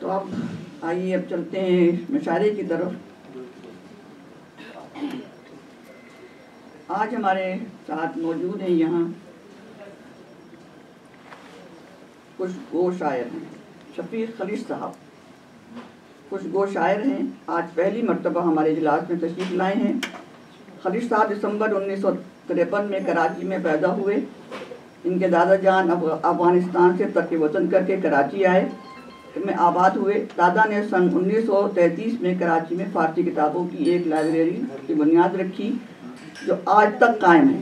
تو اب آئیے اب چلتے ہیں مشاعرے کی طرف۔ آج ہمارے ساتھ موجود ہیں یہاں خوش گو شاعر ہیں شفیق خلیش صاحب، خوش گو شاعر ہیں، آج پہلی مرتبہ ہمارے اجلاس میں تشریف لائے ہیں۔ خلیش صاحب دسمبر 1953 میں کراچی میں پیدا ہوئے۔ ان کے دادا جان افغانستان سے ترک وطن کر کے کراچی آئے میں آباد ہوئے۔ دادا نے سن 1933 میں کراچی میں فارسی کتابوں کی ایک لائبریری کی بنیاد رکھی جو آج تک قائم ہے۔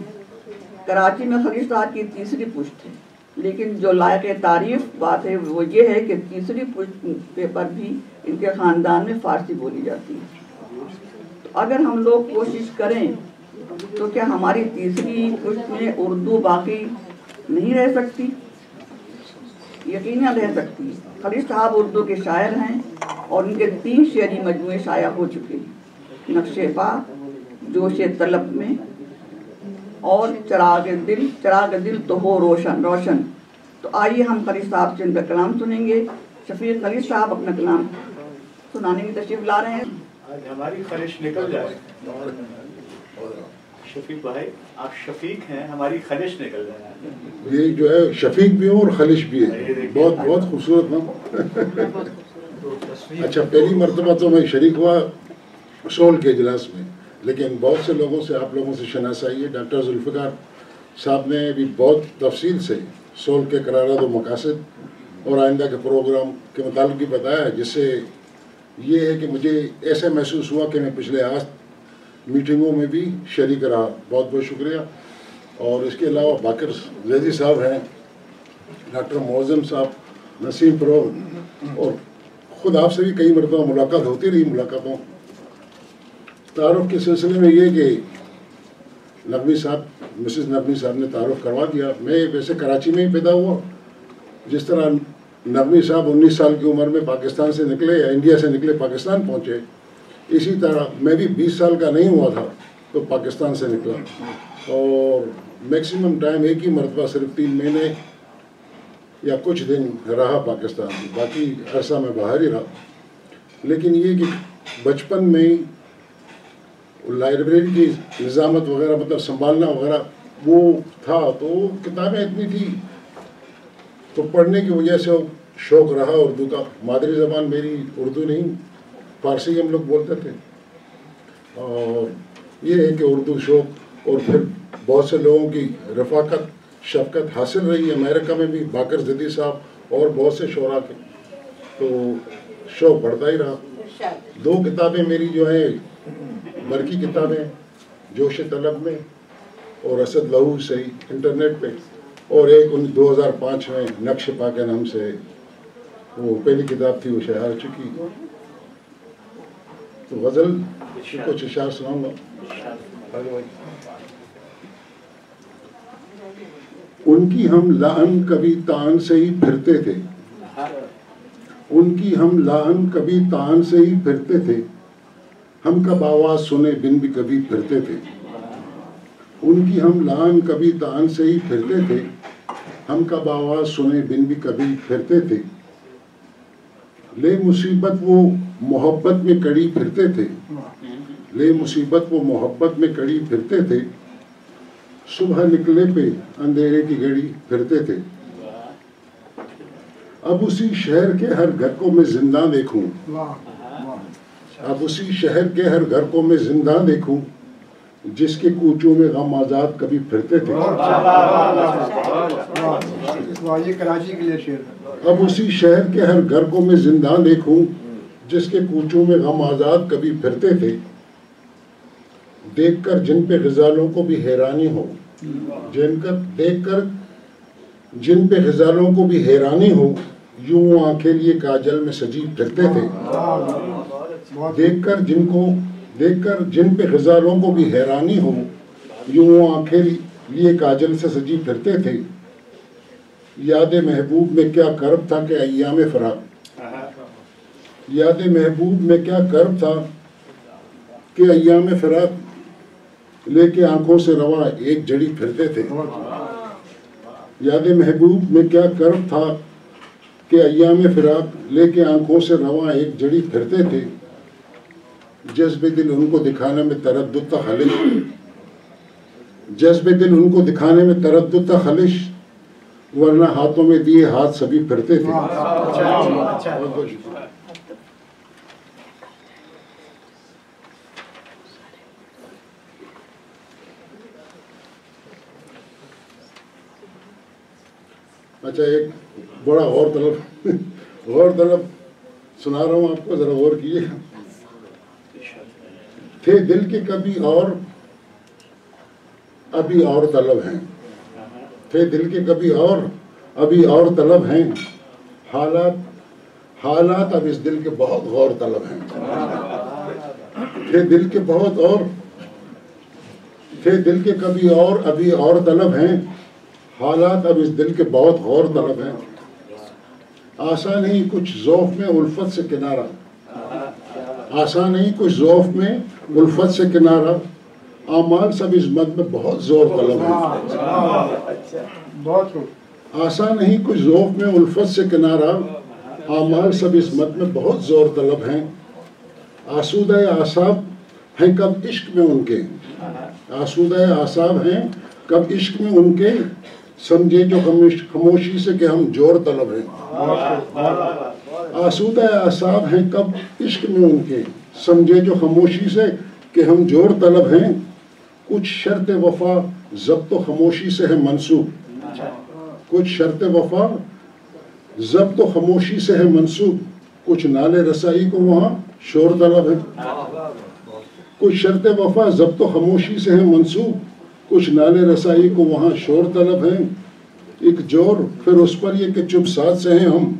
کراچی میں خلیش صاحب کی تیسری پشت ہے، لیکن جو لائق تعریف بات ہے وہ یہ ہے کہ تیسری پشت پر بھی ان کے خاندان میں فارسی بولی جاتی ہے۔ تو اگر ہم لوگ کوشش کریں تو کیا ہماری تیسری پشت میں اردو باقی نہیں رہ سکتی؟ یقیناً رہ سکتی ہے۔ خلیش صاحب اردو کے شاعر ہیں اور ان کے 3 شعری مجموعے شائع ہو چکے ہیں، نقش پا، جوش طلب میں اور چراغ دل تو ہو روشن روشن۔ تو آئیے ہم خلیش صاحب سے ان کا کلام سنیں گے۔ شفیق خلیش صاحب اپنا کلام سنانے کی تشریف لا رہے ہیں۔ آج ہماری خلش نکل جائے شفیق بھائی، آپ شفیق ہیں، ہماری خلش نکل جائے۔ یہ جو ہے شفیق بھی ہوں اور خلش بھی ہے، بہت بہت خوبصورت نام۔ اچھا، پہلی مرتبہ تو میں شریک ہوا سول کے اجلاس میں، لیکن بہت سے لوگوں سے آپ لوگوں سے شناسائی ہے۔ ڈاکٹر ذوالفقار صاحب نے بھی بہت تفصیل سے سول کے قرارداد و مقاصد اور آئندہ کے پروگرام کے متعلق بھی بتایا، جس سے یہ ہے کہ مجھے ایسا محسوس ہوا کہ میں پچھلے 8 میٹنگوں میں بھی شریک رہا۔ بہت بہت شکریہ۔ اور اس کے علاوہ باقر زیدی صاحب ہیں، ڈاکٹر معظم صاحب، نسیم فروغ، اور خود آپ سے بھی کئی مرتبہ ملاقات ہوتی رہی۔ ملاقاتوں تعارف کے سلسلے میں یہ کہ نقوی صاحب، مسز نقوی صاحب نے تعارف کروا دیا۔ میں ویسے کراچی میں ہی پیدا ہوا، جس طرح نقوی صاحب 19 سال کی عمر میں پاکستان سے نکلے یا انڈیا سے نکلے پاکستان پہنچے، اسی طرح میں بھی 20 سال کا نہیں ہوا تھا تو پاکستان سے نکلا، اور میکسیمم ٹائم ایک ہی مرتبہ صرف 3 مہینے یا کچھ دن رہا پاکستان میں، باقی عرصہ میں باہر ہی رہا۔ لیکن یہ کہ بچپن میں لائبریری کی نظامت وغیرہ، مطلب سنبھالنا وغیرہ وہ تھا، تو کتابیں اتنی تھی تو پڑھنے کی وجہ سے شوق رہا اردو کا۔ مادری زبان میری اردو نہیں، فارسی ہم لوگ بولتے تھے، اور یہ ہے کہ اردو شوق، اور پھر بہت سے لوگوں کی رفاقت شفقت حاصل رہی امریکہ میں بھی، باقر زیدی صاحب اور بہت سے شعراء کے، تو شوق بڑھتا ہی رہا۔ 2 کتابیں میری جو ہیں برقی کتابیں، جوش طلب میں اور اسد لہو سے انٹرنیٹ پہ، اور ایک 2005 میں نقش پا کے نام سے وہ پہلی کتاب تھی، وہ شائع ہو چکی۔ تو غزل کچھ اشعار سناؤں گا۔ ان کی ہم لعن کبھی تان سے ہی پھرتے تھے، ان کی ہم لعن کبھی تان سے ہی پھرتے تھے، ہم کب آواز سنے بن بھی کبھی پھرتے تھے۔ ان کی ہم لعن کبھی تان سے ہی پھرتے تھے، ہم کب آواز سنے بن بھی کبھی پھرتے تھے۔ لے مصیبت وہ محبت میں کڑی پھرتے تھے، لے مصیبت وہ محبت میں کڑی پھرتے تھے، صبح نکلے پہ اندھیرے کی گھڑی پھرتے تھے۔ اب اسی شہر کے ہر گھر کو میں زندہ دیکھوں، اب اسی شہر کے ہر گھر کو میں زندہ دیکھوں، جس کے کوچوں میں غم آزاد کبھی پھرتے تھے۔ اب اسی شہر کے ہر گھر کو میں زندہ دیکھوں، جس کے کوچوں میں غم آزاد کبھی پھرتے تھے۔ دیکھ کر جن پہ غزالوں کو بھی حیرانی ہو، دیکھ کر جن پہ غزالوں کو بھی حیرانی ہو، یوں آنکھیں لیے کاجل میں سجی پھرتے تھے۔ دیکھ کر جن پہ غزالوں کو بھی حیرانی ہو، یوں آنکھیں لیے کاجل سے سجی پھرتے تھے۔ یاد محبوب میں کیا کرب تھا کہ ایام فراق، یاد محبوب میں کیا کرب تھا کہ ایام فراق، لے کے آنکھوں سے روا ایک جڑی پھرتے تھے۔ یاد محبوب میں کیا کرب تھا کہ ایام فراق لے کے آنکھوں سے رواں ایک جڑی پھرتے تھے، جذب دل ان کو دکھانے میں تردد تھا خلش، جذب دل ان کو دکھانے میں تردد تھا خلش، ورنہ ہاتھوں میں دیے ہاتھ سبھی پھرتے تھے۔ اچھا، ایک بڑا غور طلب سنا رہا ہوں آپ کو، ذرا غور کیجیے۔ تھے دل کے کبھی اور ابھی اور طلب ہیں، تھے دل کے کبھی اور ابھی اور طلب ہیں، حالات اب اس دل کے بہت غور طلب ہیں۔ تھے دل کے بہت اور، تھے دل کے کبھی اور ابھی اور طلب ہیں، حالات اب اس دل کے بہت غور طلب ہیں۔ آسان نہیں کچھ ذوف میں الفت سے کنارہ، آسان نہیں کچھ ذوف میں الفت سے کنارہ، اعمال سب اس مد میں بہت زور طلب ہے۔ آسان نہیں کچھ ذوف میں الفت سے کنارہ، اعمال سب اس مد میں بہت زور طلب ہیں۔ آسودہ اعصاب ہیں کب عشق میں ان کے، آسودہ اعصاب ہیں کب عشق میں ان کے، سمجھے جو خاموشی سے کہ ہم جور طلب ہیں۔ آسودہ اعصاب ہیں کب عشق میں ان کے، سمجھے جو خاموشی سے کہ ہم جور طلب ہیں۔ کچھ شرط وفا ضبط و خاموشی سے ہے منسوب، کچھ شرط وفا ضبط و خاموشی سے ہے منسوب، کچھ نالے رسائی کو وہاں شور طلب ہے۔ کچھ شرط وفا ضبط و خاموشی سے ہے منسوب، کچھ نالے رسائی کو وہاں شور طلب ہیں۔ ایک جور پھر اس پر یہ کہ چپ ساتھ سے ہیں ہم،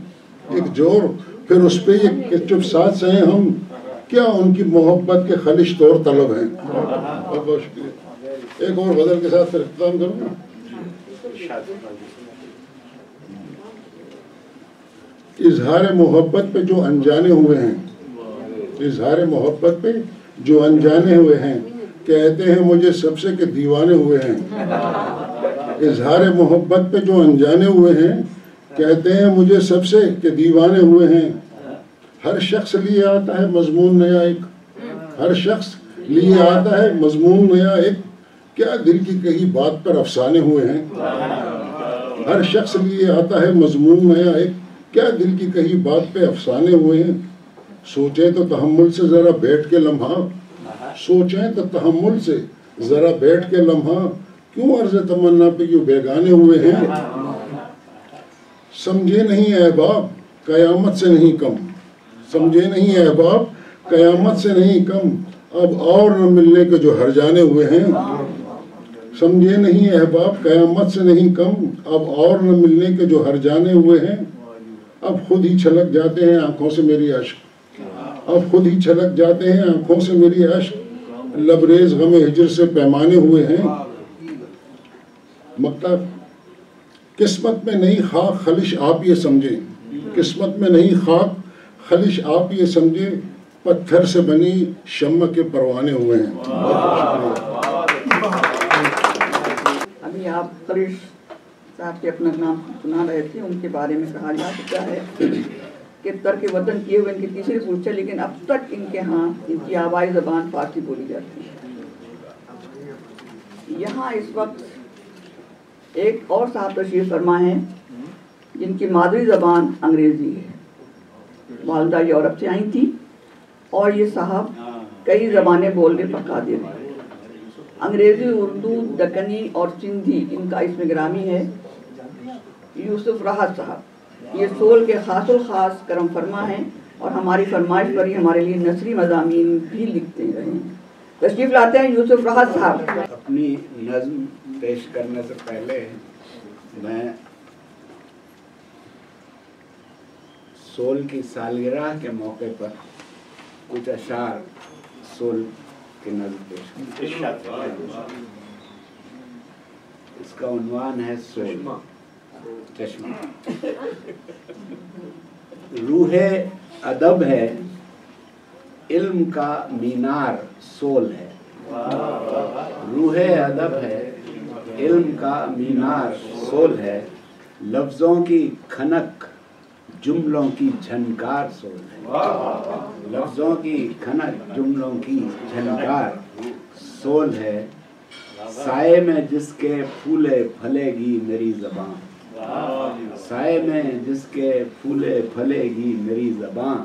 ایک جور پھر اس پہ یہ کہ چپ ساتھ سے ہیں ہم، کیا ان کی محبت کے خلش طور طلب ہیں۔ بہت بہت شکریہ۔ ایک اور غزل کے ساتھ پھر اختتام کروں گا۔ اظہار محبت پہ جو انجانے ہوئے ہیں، اظہار محبت پہ جو انجانے ہوئے ہیں، کہتے ہیں مجھے سب سے کہ دیوانے ہوئے ہیں۔ اظہار محبت پہ جو انجانے ہوئے ہیں، کہتے ہیں مجھے سب سے کہ دیوانے ہوئے ہیں۔ ہر شخص لیے آتا ہے مضمون نیا ایک، ہر شخص لیے آتا ہے مضمون نیا ایک، کیا دل کی کہی بات پر افسانے ہوئے ہیں۔ ہر شخص لیے آتا ہے مضمون نیا ایک، کیا دل کی کہی بات پہ افسانے ہوئے ہیں۔ سوچیں تو تحمل سے ذرا بیٹھ کے لمحہ، سوچیں تو تحمل سے ذرا بیٹھ کے لمحہ، کیوں عرض تمنا پہ یوں بیگانے ہوئے ہیں۔ سمجھے نہیں احباب قیامت سے نہیں کم، سمجھے نہیں احباب قیامت سے نہیں کم، اب اور نہ ملنے کے جو ہر جانے ہوئے ہیں۔ سمجھے نہیں احباب قیامت سے نہیں کم، اب اور نہ ملنے کے جو ہر جانے ہوئے ہیں۔ اب خود ہی چھلک جاتے ہیں آنکھوں سے میری اشک، اب خود ہی چھلک جاتے ہیں آنکھوں سے میری اشک، لبریز غم ہجر سے پیمانے ہوئے ہیں۔ مطلب قسمت میں نہیں خاک خلش آپ یہ سمجھے، قسمت میں نہیں خاک خلش آپ یہ سمجھے، پتھر سے بنی شمع کے پروانے ہوئے ہیں۔ ابھی آپ خلیش صاحب کے اپنا نام سنا رہے تھے، ان کے بارے میں کہا جا سکتا ہے کہ ترک وطن کیے ہوئے ان کی تیسری پوچھ ہے، لیکن اب تک ان کے ہاں ان کی آبائی زبان فارسی بولی جاتی ہے۔ یہاں اس وقت ایک اور صاحب تشریف فرما ہیں جن کی مادری زبان انگریزی ہے، والدہ یورپ سے آئی تھی اور یہ صاحب کئی زبانیں بولنے پر قادر ہیں۔ انگریزی، اردو، دکنی اور سندھی ان کا اسم گرامی ہے۔ یوسف راحت صاحب یہ سول کے خاص الخاص کرم فرما ہیں اور ہماری فرمائش پر ہی ہمارے لیے نثری مضامین بھی لکھتے رہے ہیں۔ تشریف لاتے ہیں یوسف راحت صاحب۔ اپنی نظم پیش کرنے سے پہلے میں سول کی سالگرہ کے موقع پر کچھ اشعار سول کی نظم پیش کرتا ہوں۔ اس کا عنوان ہے سول چشمہ۔ روح ادب ہے علم کا مینار سول ہے، روح ادب ہے علم کا مینار سول ہے، لفظوں کی کھنک جملوں کی جھنکار سول ہے، لفظوں کی کھنک جملوں کی جھنکار سول ہے، سائے میں جس کے پھولے پھلے گی میری زبان، سائے میں جس کے پھولے پھلے گی میری زبان،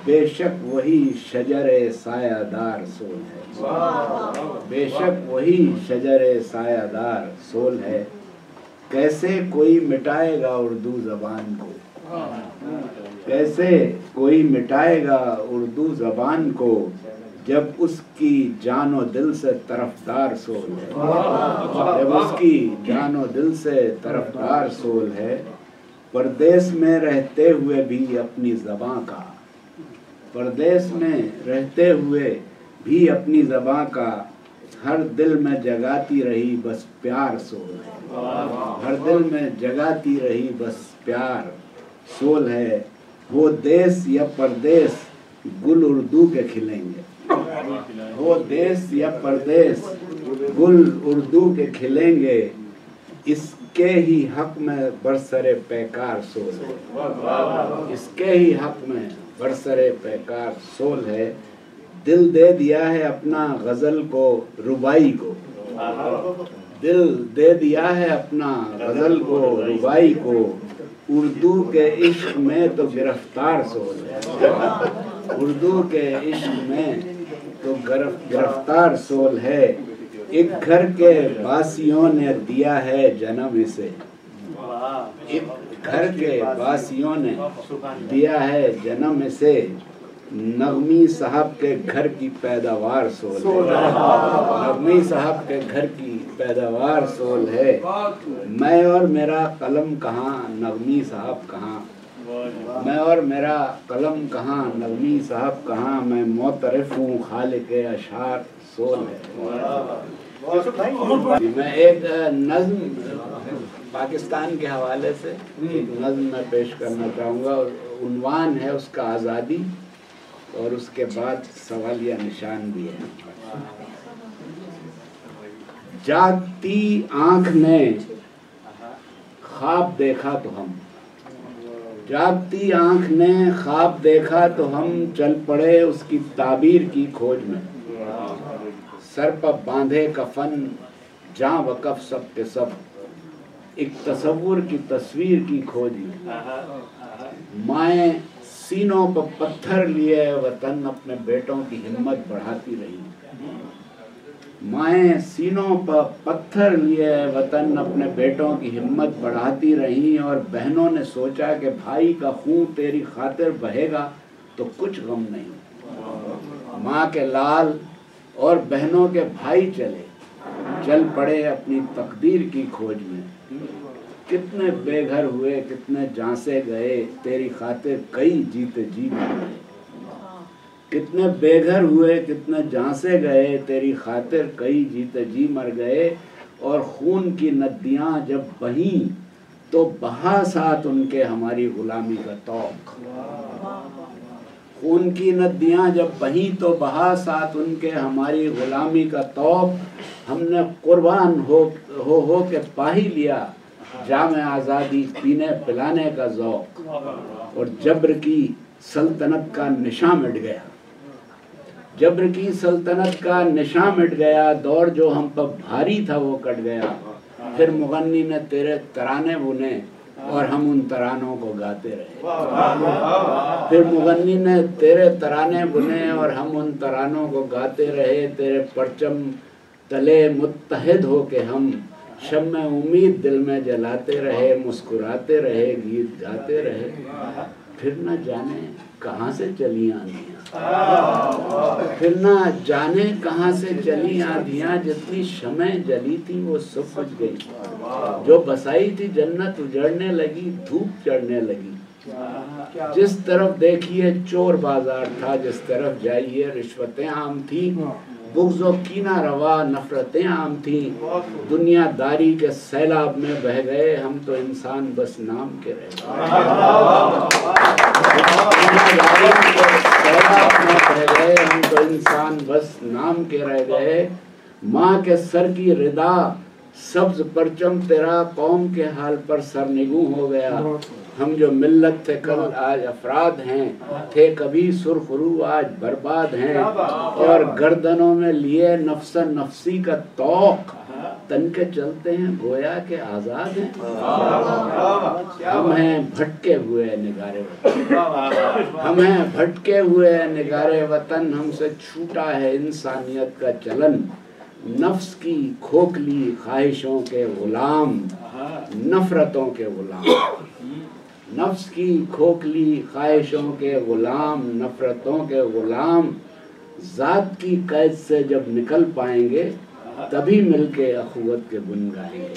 بے شک وہی شجر سایہ دار سول ہے، بے شک وہی شجر سایہ دار سول ہے، کیسے کوئی مٹائے گا اردو زبان کو، کیسے کوئی مٹائے گا اردو زبان کو، جب اس کی جان و دل سے طرفدار سول ہے، جب اس کی جان و دل سے طرفدار سول ہے، پردیس میں رہتے ہوئے بھی اپنی زبان کا، پردیس میں رہتے ہوئے بھی اپنی زبان کا، ہر دل میں جگاتی رہی بس پیار سول ہے، ہر دل میں جگاتی رہی بس پیار سول ہے، وہ دیس یا پردیس گل اردو کے کھلیں گے، وہ دیس یا پردیس گل اردو کے کھلیں گے، اس کے ہی حق میں برسر پیکار سول ہے، اس کے ہی حق میں برسر پیکار سول ہے، دل دے دیا ہے اپنا غزل کو ربائی کو، دل دے دیا ہے اپنا غزل کو ربائی کو، اردو کے عشق میں تو گرفتار سول ہے، اردو کے عشق میں تو گرفتار سول ہے، ایک گھر کے باسیوں نے دیا ہے جنم اسے، ایک گھر کے باسیوں نے دیا ہے جنم اسے، نغمی صاحب کے گھر کی پیداوار سول ہے، نغمی صاحب کے گھر کی پیداوار سول ہے، میں اور میرا قلم کہاں نغمی صاحب کہاں، میں اور میرا قلم کہاں نغمی صاحب کہاں، میں معترف ہوں خالق اشعار سول ہے۔ میں ایک نظم پاکستان کے حوالے سے ایک نظم میں پیش کرنا چاہوں گا، عنوان ہے اس کا آزادی، اور اس کے بعد سوالیہ نشان بھی ہے۔ جاگتی آنکھ نے خواب دیکھا تو ہم، جاگتی آنکھ نے خواب دیکھا تو ہم، چل پڑے اس کی تعبیر کی کھوج میں، سر پر باندھے کفن جاں وقف سب کے سب، ایک تصور کی تصویر کی کھوج میں، مائیں سینوں پر پتھر لیے وطن اپنے بیٹوں کی ہمت بڑھاتی رہی، مائیں سینوں پر پتھر لیے وطن اپنے بیٹوں کی ہمت بڑھاتی رہی، اور بہنوں نے سوچا کہ بھائی کا خون تیری خاطر بہے گا تو کچھ غم نہیں، ماں کے لال اور بہنوں کے بھائی چل پڑے اپنی تقدیر کی کھوج میں، کتنے بے گھر ہوئے کتنے جاں سے گئے تیری خاطر کئی جیتے جی مر گئے، کتنے بے گھر ہوئے کتنے جاں سے گئے تیری خاطر کئی جیتے جی مر گئے، اور خون کی ندیاں جب بہیں تو بہا ساتھ ان کے ہماری غلامی کا طوق، خون کی ندیاں جب بہیں تو بہا ساتھ ان کے ہماری غلامی کا طوق، ہم نے قربان ہو کے پا ہی لیا جام آزادی پینے پلانے کا ذوق، اور جبر کی سلطنت کا نشاں مٹ گیا، جبر کی سلطنت کا نشاں مٹ گیا، دور جو ہم پر بھاری تھا وہ کٹ گیا، پھر مغنی نے تیرے ترانے بنے اور ہم ان ترانوں کو گاتے رہے، پھر مغنی نے تیرے ترانے بنے اور ہم ان ترانوں کو گاتے رہے، تیرے پرچم تلے متحد ہو کے ہم شمع امید دل میں جلاتے رہے، مسکراتے رہے گیت گاتے رہے، پھر نہ جانے کہاں سے چلی آندیاں، پھر نہ جانے کہاں سے چلی آندیاں، جتنی شمع جلی تھی وہ سب بجھ گئی، جو بسائی تھی جنت اجڑنے لگی، دھوپ چڑھنے لگی، جس طرف دیکھیے چور بازار تھا، جس طرف جائیے رشوتیں عام تھی، بغض و کینہ روا نفرتیں عام تھیں، دنیا داری کے سیلاب میں بہ گئے ہم تو انسان بس نام کے رہ گئے، سیلاب میں بہ گئے ہم تو انسان بس نام کے رہ گئے، ماں کے سر کی ردا سبز پرچم تیرا قوم کے حال پر سرنگوں ہو گیا، ہم جو ملت تھے کل آج افراد ہیں، تھے کبھی سرخ رو آج برباد ہیں، اور گردنوں میں لیے نفس نفسی کا توق، تن کے چلتے ہیں گویا کہ آزاد ہیں۔ ہم ہیں بھٹکے ہوئے نگارے وطن، ہم ہیں بھٹکے ہوئے نگارے وطن، ہم سے چھوٹا ہے انسانیت کا چلن، نفس کی کھوکھلی خواہشوں کے غلام، نفرتوں کے غلام، نفس کی کھوکھلی خواہشوں کے غلام، نفرتوں کے غلام، ذات کی قید سے جب نکل پائیں گے تبھی مل کے اخوت کے گن گائیں گے۔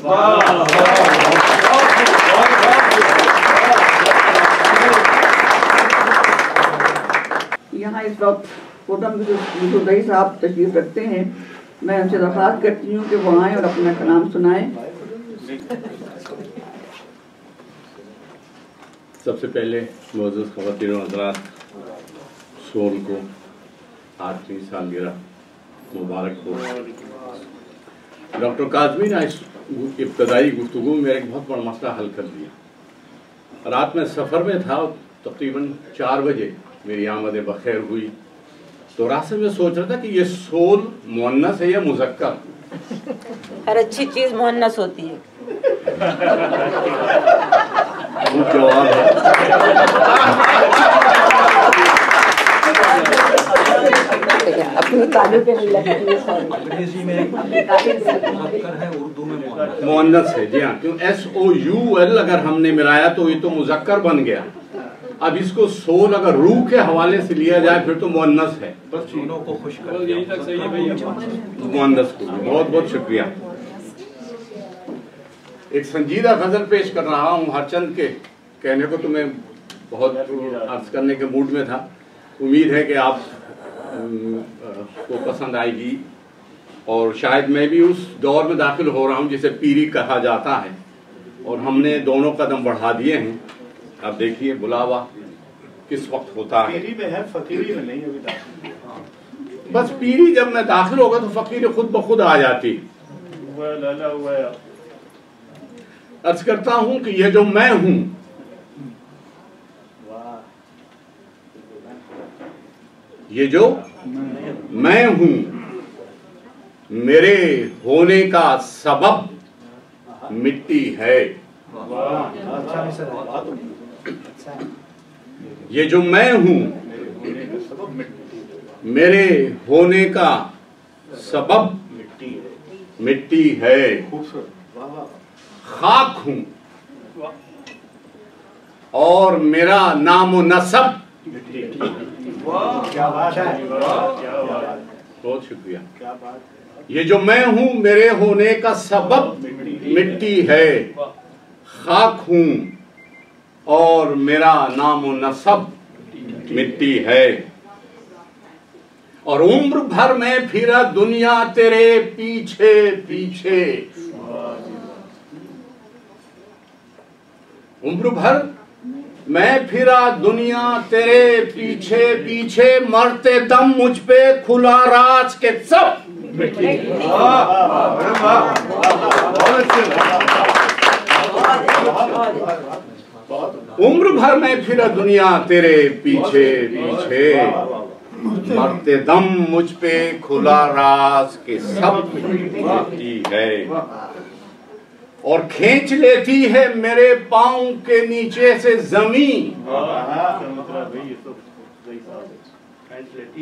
یہاں اس وقت پروگرام میں جو دئی صاحب تشریف رکھتے ہیں، میں ان سے درخواست کرتی ہوں کہ وہ آئیں اور اپنا کلام سنائیں۔ سب سے پہلے معزز خواتین و حضرات، سول کو 8ویں سالگرہ مبارک ہو۔ ڈاکٹر کاظمی نے اس ابتدائی گفتگو میں ایک بہت بڑا مسئلہ حل کر دیا۔ رات میں سفر میں تھا، تقریباً 4 بجے میری آمد بخیر ہوئی، تو راستے میں سوچ رہا تھا کہ یہ سول مؤنث ہے یا مذکر؟ ہر اچھی چیز مؤنث ہوتی ہے۔ جواب ہے اپنی تعلق کے لیے انگریزی میں مذکر ہے، اردو میں مؤنث ہے، جی ہاں، کیوں SOUL اگر ہم نے ملایا تو یہ تو مذکر بن گیا۔ اب اس کو سول اگر روح کے حوالے سے لیا جائے پھر تو مؤنث ہے، دونوں کو خوش کر دیا۔ مؤنث کو بہت بہت شکریہ۔ ایک سنجیدہ غزل پیش کر رہا ہوں، ہر چند کے کہنے کو تو میں بہت عرض کرنے کے موڈ میں تھا، امید ہے کہ آپ کو پسند آئے گی، اور شاید میں بھی اس دور میں داخل ہو رہا ہوں جسے پیری کہا جاتا ہے، اور ہم نے دونوں قدم بڑھا دیے ہیں۔ اب دیکھیے بلاوا کس وقت ہوتا ہے۔ پیری میں ہے، فقیری میں نہیں ابھی تک۔ بس پیری جب میں داخل ہوگا تو فقیر خود بخود آ جاتی۔ عرض کرتا ہوں کہ یہ جو میں ہوں، یہ جو میں ہوں، میرے ہونے کا سبب مٹی ہے۔ یہ جو میں ہوں، میرے ہونے کا سبب مٹی ہے، خاک ہوں اور میرا نام و نسب۔ بہت شکریہ۔ یہ جو میں ہوں، میرے ہونے کا سبب مٹی ہے، خاک ہوں اور میرا نام و نسب مٹی ہے، اور عمر بھر میں پھرا دنیا تیرے پیچھے پیچھے۔ عمر بھر میں پھرا دنیا تیرے پیچھے پیچھے، مرتے دم مجھ پہ کھلا راز کے سب مٹی۔ عمر بھر میں پھرا دنیا تیرے پیچھے پیچھے، مرتے دم مجھ پہ کھلا راز کے سب مٹی ہے، اور کھینچ لیتی ہے میرے پاؤں کے نیچے سے زمین۔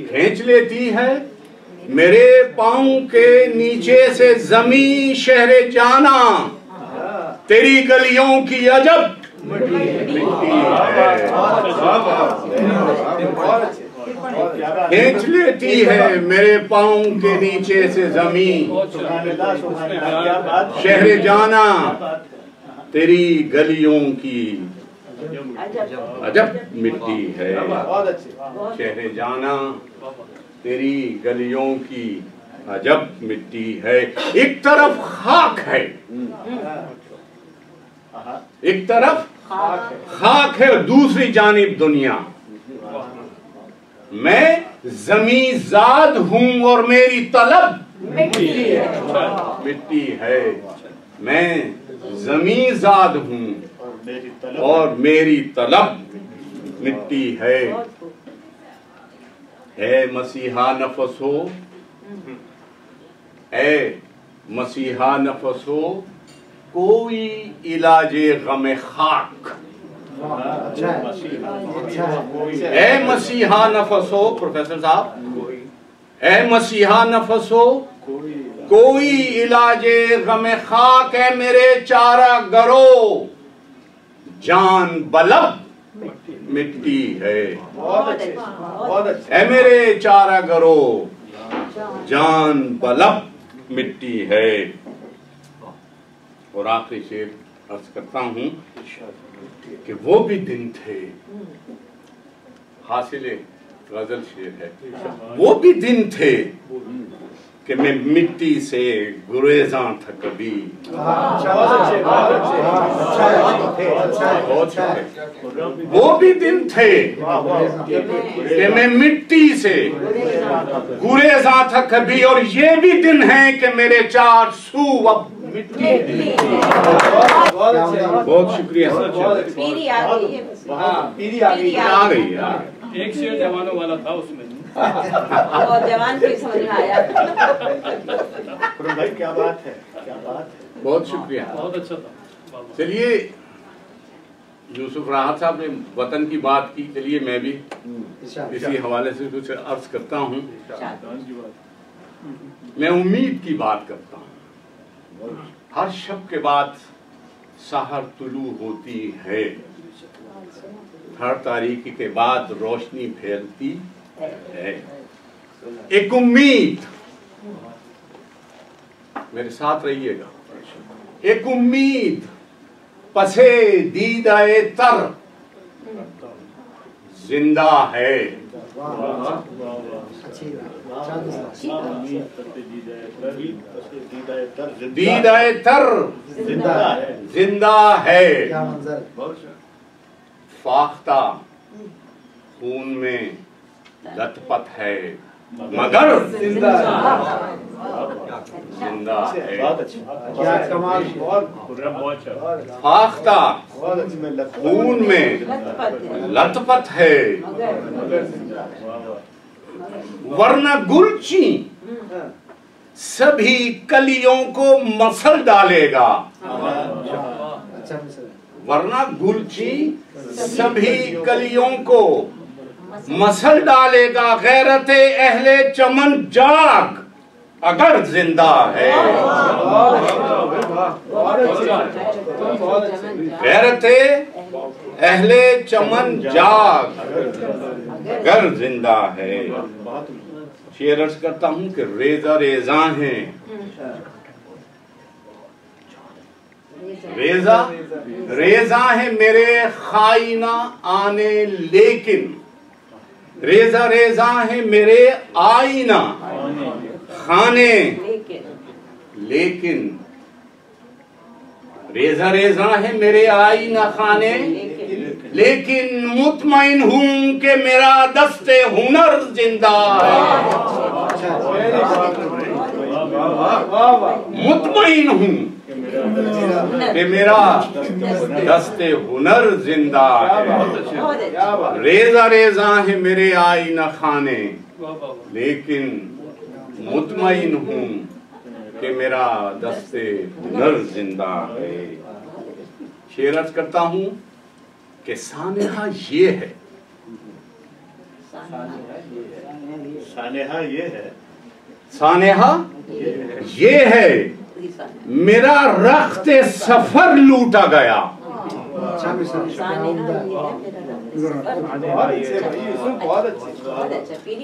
کھینچ لیتی ہے میرے پاؤں کے نیچے سے زمین، شہر جانا تیری گلیوں کی عجب مٹی ہے۔ کھینچ لیتی ہے میرے پاؤں کے نیچے سے زمین، شہر جانا تیری گلیوں کی عجب مٹی ہے، شہر جانا تیری گلیوں کی عجب مٹی ہے۔ ایک طرف خاک ہے، ایک طرف خاک ہے، دوسری جانب دنیا۔ میں زمین زاد ہوں اور میری طلب مٹی ہے۔ میں زمین زاد ہوں اور میری طلب مٹی ہے. اے مسیحا نفس ہو، اے مسیحا نفس ہو، کوئی علاج غم خاک. اے مسیحا نفس ہو، پروفیسر صاحب، اے مسیحا نفس ہو، کوئی علاج غم خاک. ہے میرے چارہ گرو، جان بلب مٹی ہے. اے میرے چارہ گرو، جان بلب مٹی ہے. اور آخری شعر عرض کرتا ہوں کہ وہ بھی دن تھے، حاصل غزل شعر ہے. وہ بھی دن تھے کہ میں مٹی سے گریزاں تھا کبھی. وہ بھی دن تھے کہ میں مٹی سے گریزاں تھا کبھی، اور یہ بھی دن ہیں کہ میرے چار سو اب مٹی. بہت شکریہ سر. پیری آ گئی ہے. پیری آ گئی. ایک شعر جوانوں والا تھا اس میں، اور جوان کو سمجھ میں آیا. بھائی کیا بات ہے، کیا بات ہے. بہت شکریہ. بہت اچھا تھا. چلیے یوسف راحت صاحب نے وطن کی بات کی، چلیے میں بھی اسی حوالے سے کچھ عرض کرتا ہوں. میں امید کی بات کرتا ہوں. ہر شب کے بعد سحر طلوع ہوتی ہے، ہر تاریکی کے بعد روشنی پھیلتی ہے. ایک امید، میرے ساتھ رہیے گا. ایک امید پسے دیدہ تر زندہ ہے. دیدہ تر زندہ ہے. فاختہ خون میں لت پت ہے مگر زندہ ہے. فاختہ خون میں لت پت ہے ورنہ گلچی سبھی کلیوں کو مسل ڈالے گا. ورنہ گلچی سبھی کلیوں کو مسل ڈالے گا. غیرت اہل چمن جاگ اگر زندہ ہے. غیرت اہل چمن جاگ اگر زندہ ہے. شعر عرض کرتا ہوں کہ ریزہ ریزاں ہیں، ریزہ ریزاں ہیں میرے خائنہ آنے، لیکن ریزہ ریزاں ہیں میرے آئینہ خانے، لیکن ریزہ ریزاں ہیں میرے آئینہ خانے، لیکن مطمئن ہوں کہ میرا دست ہنر زندہ ہے. مطمئن ہوں کہ میرا دست ہنر زندہ ہے. ریزہ ریزاں ہیں میرے آئینہ خانے، لیکن مطمئن ہوں کہ میرا دست ہنر زندہ ہے. شعر عرض کرتا ہوں کہ سانحہ یہ ہے، سانحہ یہ ہے، سانحہ یہ ہے میرا رخت سفر لوٹا گیا.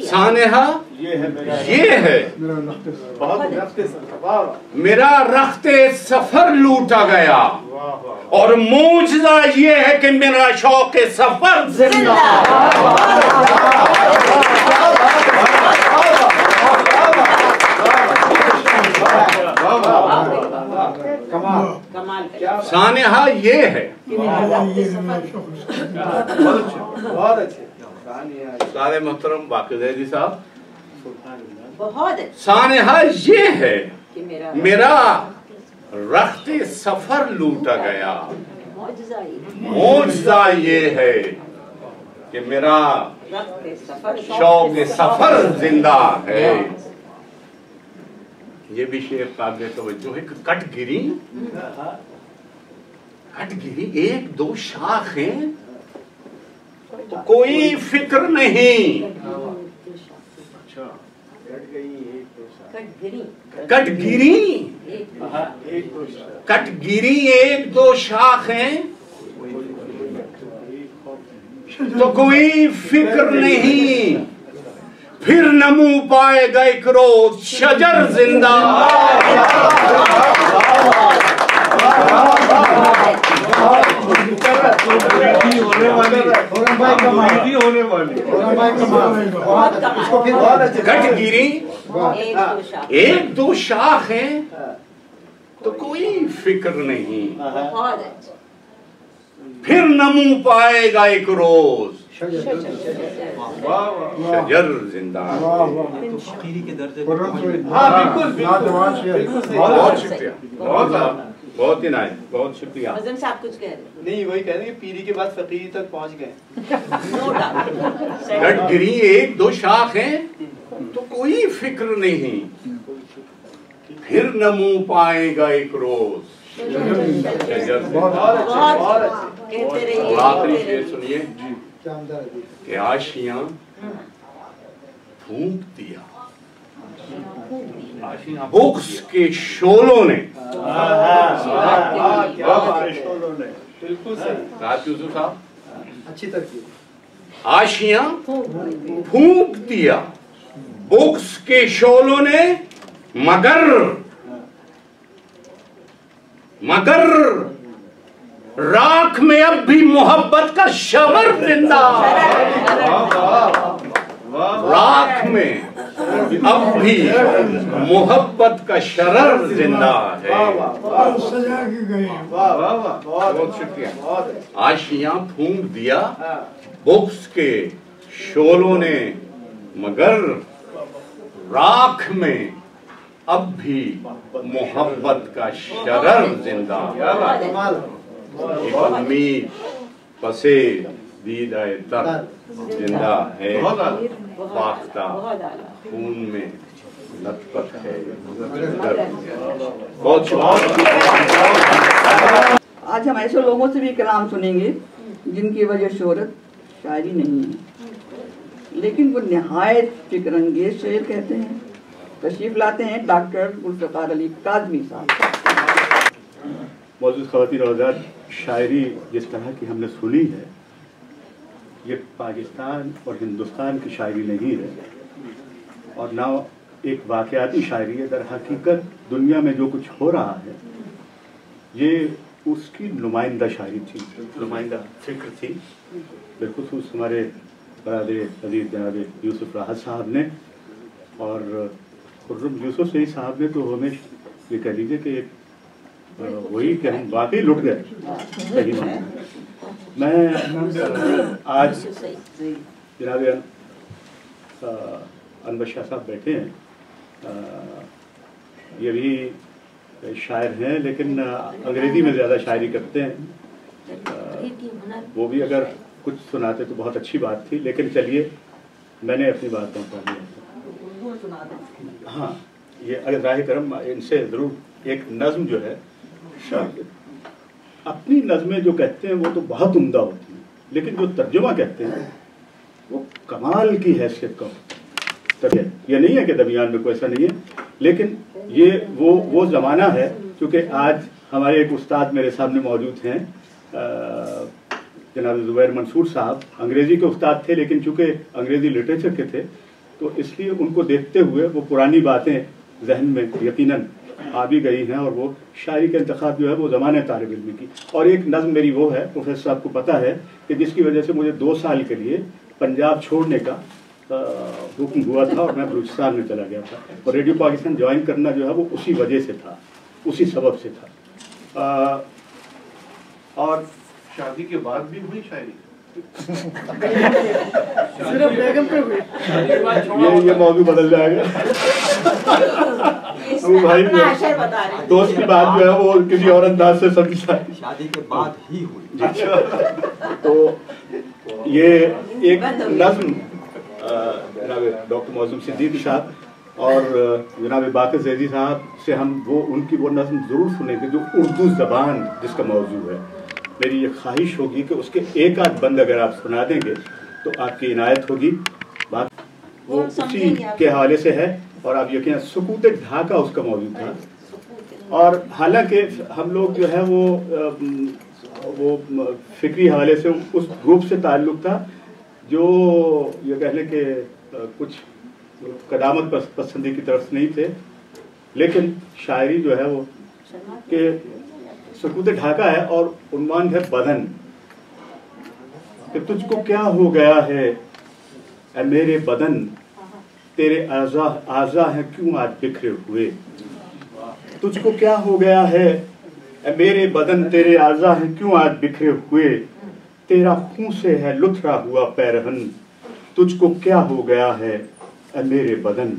سانحہ یہ ہے میرا رخت سفر لوٹا گیا، اور معجزہ یہ ہے کہ میرا شوق سفر زندہ. سانحہ یہ ہے. سارے محترم باقی زیدی صاحب، سانحہ یہ ہے میرا رخت سفر لوٹا گیا، मोजज़ा ये है कि मेरा शौक़ सफर जिंदा है। ये भी शेर काबिल तवज्जो है कि कटगिरी एक दो शाखें तो कोई फिक्र नहीं, कटगिरी एक दो शाखें तो कोई फिक्र नहीं, फिर नमू पाएगा एक रोज शजर जिंदा। कटगिरी एक दो शाख है तो कोई फिक्र नहीं, फिर नमू पाएगा एक रोज शजर जिंदा। तो फकीरी के दर्जे बहुत शुक्रिया, बहुत ही नाइस, बहुत शुक्रिया। साहब कुछ कह रहे नहीं, वही कह रहे हैं कि पीरी के बाद फकीरी तक पहुंच गए। कटगिरी एक दो शाख है तो कोई फिक्र नहीं, फिर नमू पाएगा एक रोज। आखिरी शेर सुनिए कि आशियां फूंक दिया बुक्स के शोलों ने। बिल्कुल सही रात यूसुफ साहब, अच्छी तरकीब। आशियां फूंक दिया बुक्स के शोलों ने, मगर राख में अब भी मोहब्बत का शवर जिंदा। राख में अब भी मोहब्बत का शरर जिंदा है। बहुत शुक्रिया। आशियां फूंक दिया बुक्स के शोलों ने, मगर राख में अब भी मोहब्बत का शरर जिंदा। एक उम्मीद पसे दीदाए तर जिंदा है, फाख्ता खून में लथपथ है। बहुत आज हम ऐसे लोगों से भी कलाम सुनेंगे जिनकी वजह शोहरत शायरी नहीं है, लेकिन वो निहायत फिक्रअंगेज शेर कहते हैं। तशरीफ लाते हैं डॉक्टर गुलफ़िकार अली काज़मी साहब। मौजूद ख़वातीन और हज़रात, शायरी जिस तरह की हमने सुनी है ये पाकिस्तान और हिंदुस्तान की शायरी नहीं है और ना एक वाक़याती शायरी है। दर हकीकत दुनिया में जो कुछ हो रहा है ये उसकी नुमाइंदा शायरी थी, नुमाइंदा फ़िक्र थी। बिलखुसूस हमारे बरादर अज़ीज़ जनाब यूसुफ राहत साहब ने और खुर्रम यूसुफ सही साहब ने तो हमें ये कह लीजिए कि वही कहें वाकई लुट गए सही में। मैं आज जनाब अनवर शाह साहब बैठे हैं, ये भी शायर हैं लेकिन अंग्रेज़ी में ज़्यादा शायरी करते हैं। वो भी अगर कुछ सुनाते तो बहुत अच्छी बात थी, लेकिन चलिए मैंने अपनी बात पहुँचा दी। हाँ, ये अगर राह करम इनसे ज़रूर एक नज़्म जो है, अपनी नज़में जो कहते हैं वो तो बहुत उम्दा होती हैं, लेकिन जो तर्जुमा कहते हैं वो कमाल की हैसियत का होता है। ये नहीं है कि दरमियान में कोई ऐसा नहीं है, लेकिन ये वो ज़माना है। क्योंकि आज हमारे एक उस्ताद मेरे सामने मौजूद हैं, जनाब ज़ुबैर मंसूर साहब, अंग्रेज़ी के उस्ताद थे लेकिन चूँकि अंग्रेज़ी लिटरेचर के थे तो इसलिए उनको देखते हुए वो पुरानी बातें जहन में यकीनन आ भी गई हैं और वो शायरी का इंतखाब जो है वो ज़माने तालिब इल्म की। और एक नज़्म मेरी वो है, प्रोफेसर साहब को पता है, कि जिसकी वजह से मुझे 2 साल के लिए पंजाब छोड़ने का हुक्म हुआ था और मैं बलूचिस्तान में चला गया था और रेडियो पाकिस्तान ज्वाइन करना जो है वो उसी वजह से था, उसी सबब से था। और शादी के बाद भी हुई शायरी? ये मौजूद बदल जाएगा। वो भाई अपना आशय बता रहे हैं। दोस्त की बात जो है वो किसी और अंदाज से समझ जाए। शादी के बाद ही हुई। अच्छा, तो ये एक नज़्म जनाब डॉक्टर मौसम सिद्दीकी साहब और जनाब बाक़िर ज़ैदी साहब से हम उनकी वो नज़्म ज़रूर सुनेंगे जो उर्दू ज़बान जिसका मौजू है। मेरी ये ख्वाहिश होगी कि उसके एक आध बंद अगर आप सुना देंगे तो आपकी इनायत होगी। बात वो उसी के हवाले से है और आप यकीन सुकूत ढाका उसका मौजू था। और हालांकि हम लोग जो है वो फिक्री हवाले से उस ग्रुप से ताल्लुक़ था जो ये कह लें कि कुछ कदामत पसंदी की तरफ नहीं थे, लेकिन शायरी जो है वो कि सुकूत ढाका है और उन्वान है बदन कि तुझको क्या हो गया है ऐ मेरे बदन, तेरे आज़ा हैं क्यों आज बिखरे हुए। तुझको क्या हो गया है ऐ मेरे बदन, तेरे आज़ा हैं क्यों आज बिखरे हुए। तेरा खून से है लुथरा हुआ पैरहन, तुझको क्या हो गया है ऐ मेरे बदन।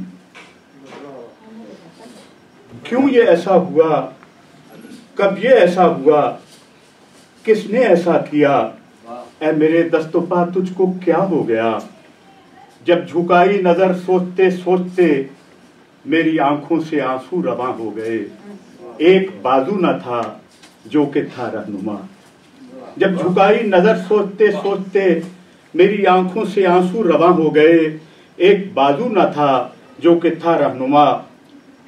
क्यों ये ऐसा हुआ, कब ये ऐसा हुआ, किसने ऐसा किया ऐ मेरे दस्तोपा, तुझको क्या हो गया। जब झुकाई नजर सोचते सोचते मेरी आंखों से आंसू रवां हो गए। एक बाजू न था जो कि था रहनुमा। जब झुकाई नजर सोचते सोचते मेरी आंखों से आंसू रवां हो गए। एक बाजू न था जो कि था रहनुमा।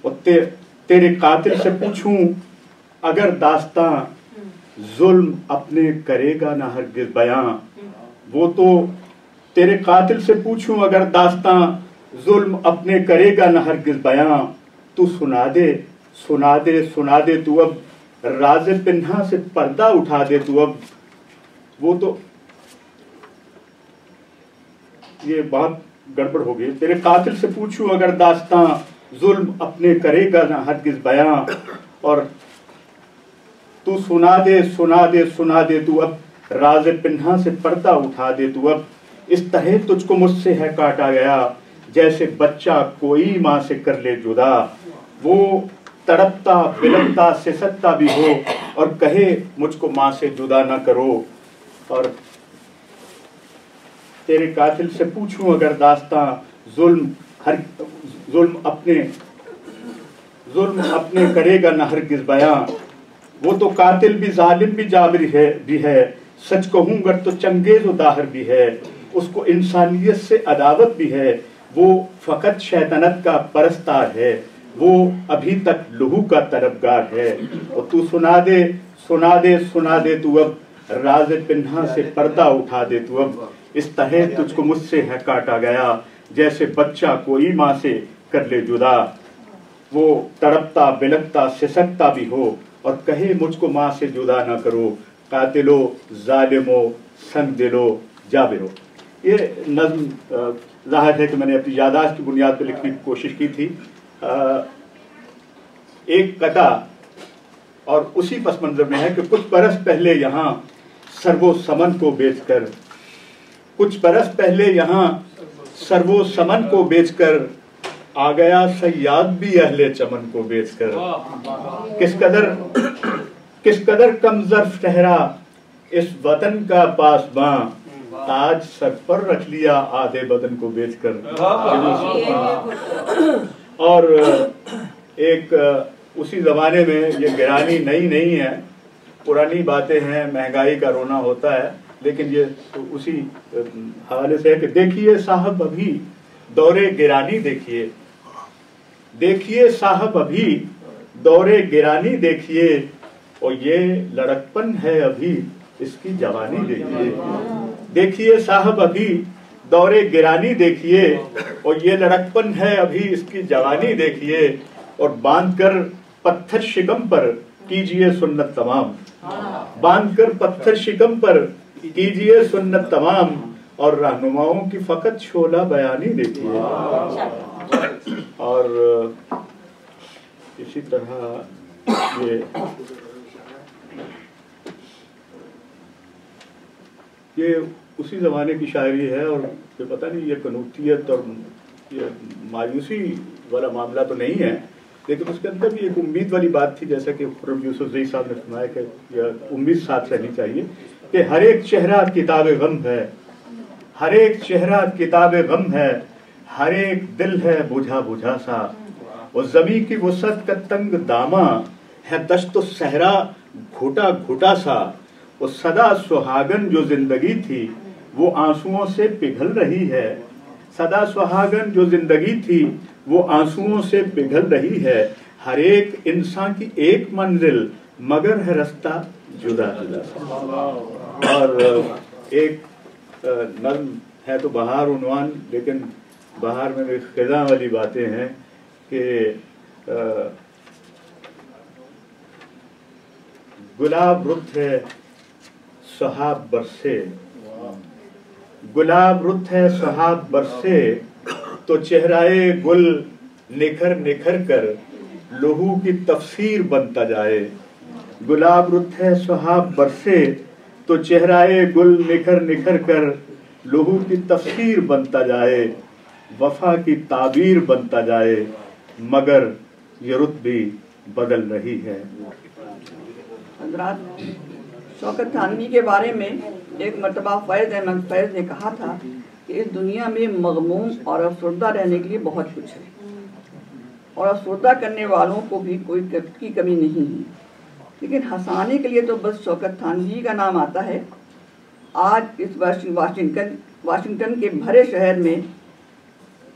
और तेरे कातिल से पूछूं अगर दास्तां, जुल्म अपने करेगा ना हरगिज़ बयां। वो तो तेरे कातिल से पूछूं अगर दास्तां, जुल्म अपने करेगा ना हरगिज़ बयां। तू सुना दे सुना दे सुना दे तू अब, राज़े पिन्हा से पर्दा उठा दे तू अब। वो तो ये बात गड़बड़ हो गई। तेरे कातिल से पूछूं अगर दास्तां, जुल्म अपने करेगा ना हरगिज़ बयां। और तू सुना दे सुना दे सुना दे तू अब, राज़े पिन्हा से पर्दा उठा दे तू अब। इस तरह तुझको मुझसे है काटा गया, जैसे बच्चा कोई माँ से कर ले जुदा। वो तड़पता बिलखता सिसकता भी हो और कहे मुझको माँ से जुदा ना करो। और तेरे कातिल से पूछूं अगर दास्तां, जुल्म अपने करेगा ना हरगिज़ बयां। वो तो कातिल भी जालिम भी जाबिर है, सच कहूँगा तो चंगेज व दाहर भी है। उसको इंसानियत से अदावत भी है, वो फकत शैतानत का परस्तार है। वो अभी तक लहू का तरफगार है। और तू सुना दे सुना दे सुना दे तू अब, राज़े पिन्हा से पर्दा उठा दे तू अब। इस तरह तुझको मुझसे है काटा गया, जैसे बच्चा कोई माँ से कर ले जुदा। वो तड़पता बिलखता सिसकता भी हो और कहे मुझको माँ से जुदा ना करो। कातिलो जालिमो संग दिलो जाबिरो। ये नज़्म ज़ाहिर है कि मैंने अपनी यादाश्त की बुनियाद पर लिखने की कोशिश की थी। एक कथा और उसी पस मंज़र में है कि कुछ बरस पहले यहाँ सर्वो समन को बेचकर, कुछ बरस पहले यहाँ सर्वो समन को बेचकर आ गया सयाद भी अहले चमन को बेचकर। किस कदर कम ज़र्फ़ ठहरा इस वतन का पासबां, ताज सर पर रख लिया आधे बदन को बेचकर। और एक उसी जमाने में ये गिरानी नई नहीं है, पुरानी बातें हैं, महंगाई का रोना होता है, लेकिन ये तो उसी हवाले से है कि देखिए साहब अभी दौरे गिरानी, देखिए देखिए साहब अभी दौरे गिरानी देखिए, और ये लड़कपन है अभी इसकी जवानी देखिए। देखिए साहब अभी दौरे गिरानी देखिए, और ये लड़कपन है अभी इसकी जवानी देखिए। और बांधकर पत्थर शिकम पर कीजिए सुन्नत तमाम, बांधकर पत्थर शिकम पर कीजिए सुन्नत तमाम, और रहनुमाओं की फकत शोला बयानी देखिए। और इसी तरह ये उसी ज़माने की शायरी है, और ये पता नहीं ये कनूतियत और ये मायूसी वाला मामला तो नहीं है, लेकिन उसके अंदर भी एक उम्मीद वाली बात थी, जैसा कि खुर्रम यूसुफज़ई साहब ने फरमाया कि यह उम्मीद साथ रहनी चाहिए कि हर एक चेहरा किताब गम है, हर एक चेहरा किताब गम है, हर एक दिल है बुझा बुझा सा, और ज़मीं की वसअत का तंग दामा है दश्त सहरा घुटा घुटा सा, वो सदा सुहागन जो जिंदगी थी वो आंसुओं से पिघल रही है, सदा सुहागन जो जिंदगी थी वो आंसुओं से पिघल रही है, हर एक इंसान की एक मंजिल मगर है रास्ता जुदा जुदा सा। और एक नज़्म है तो बहार उन्वान, लेकिन बहार में खिज़ा वाली बातें हैं कि गुलाब रुत है सहाब बरसे, गुलाब रुत है सहाब बरसे, तो चेहराए गुल निखर निखर कर लहू की तफसीर बनता जाए, गुलाब रुत है सहाब बरसे, तो चेहराए गुल निखर निखर कर लहू की तफसीर बनता जाए, वफा की ताबीर बनता जाए, मगर ये रुत भी बदल रही है। हज़रात, शौकत थानवी के बारे में एक मरतबा फैज़ अहमद फैज़ ने कहा था कि इस दुनिया में मग़मूम और अफसरदा रहने के लिए बहुत कुछ है, और अफसरदा करने वालों को भी कोई की कमी नहीं है, लेकिन हंसाने के लिए तो बस शौकत थानवी का नाम आता है। आज इस वाशिंगटन के भरे शहर में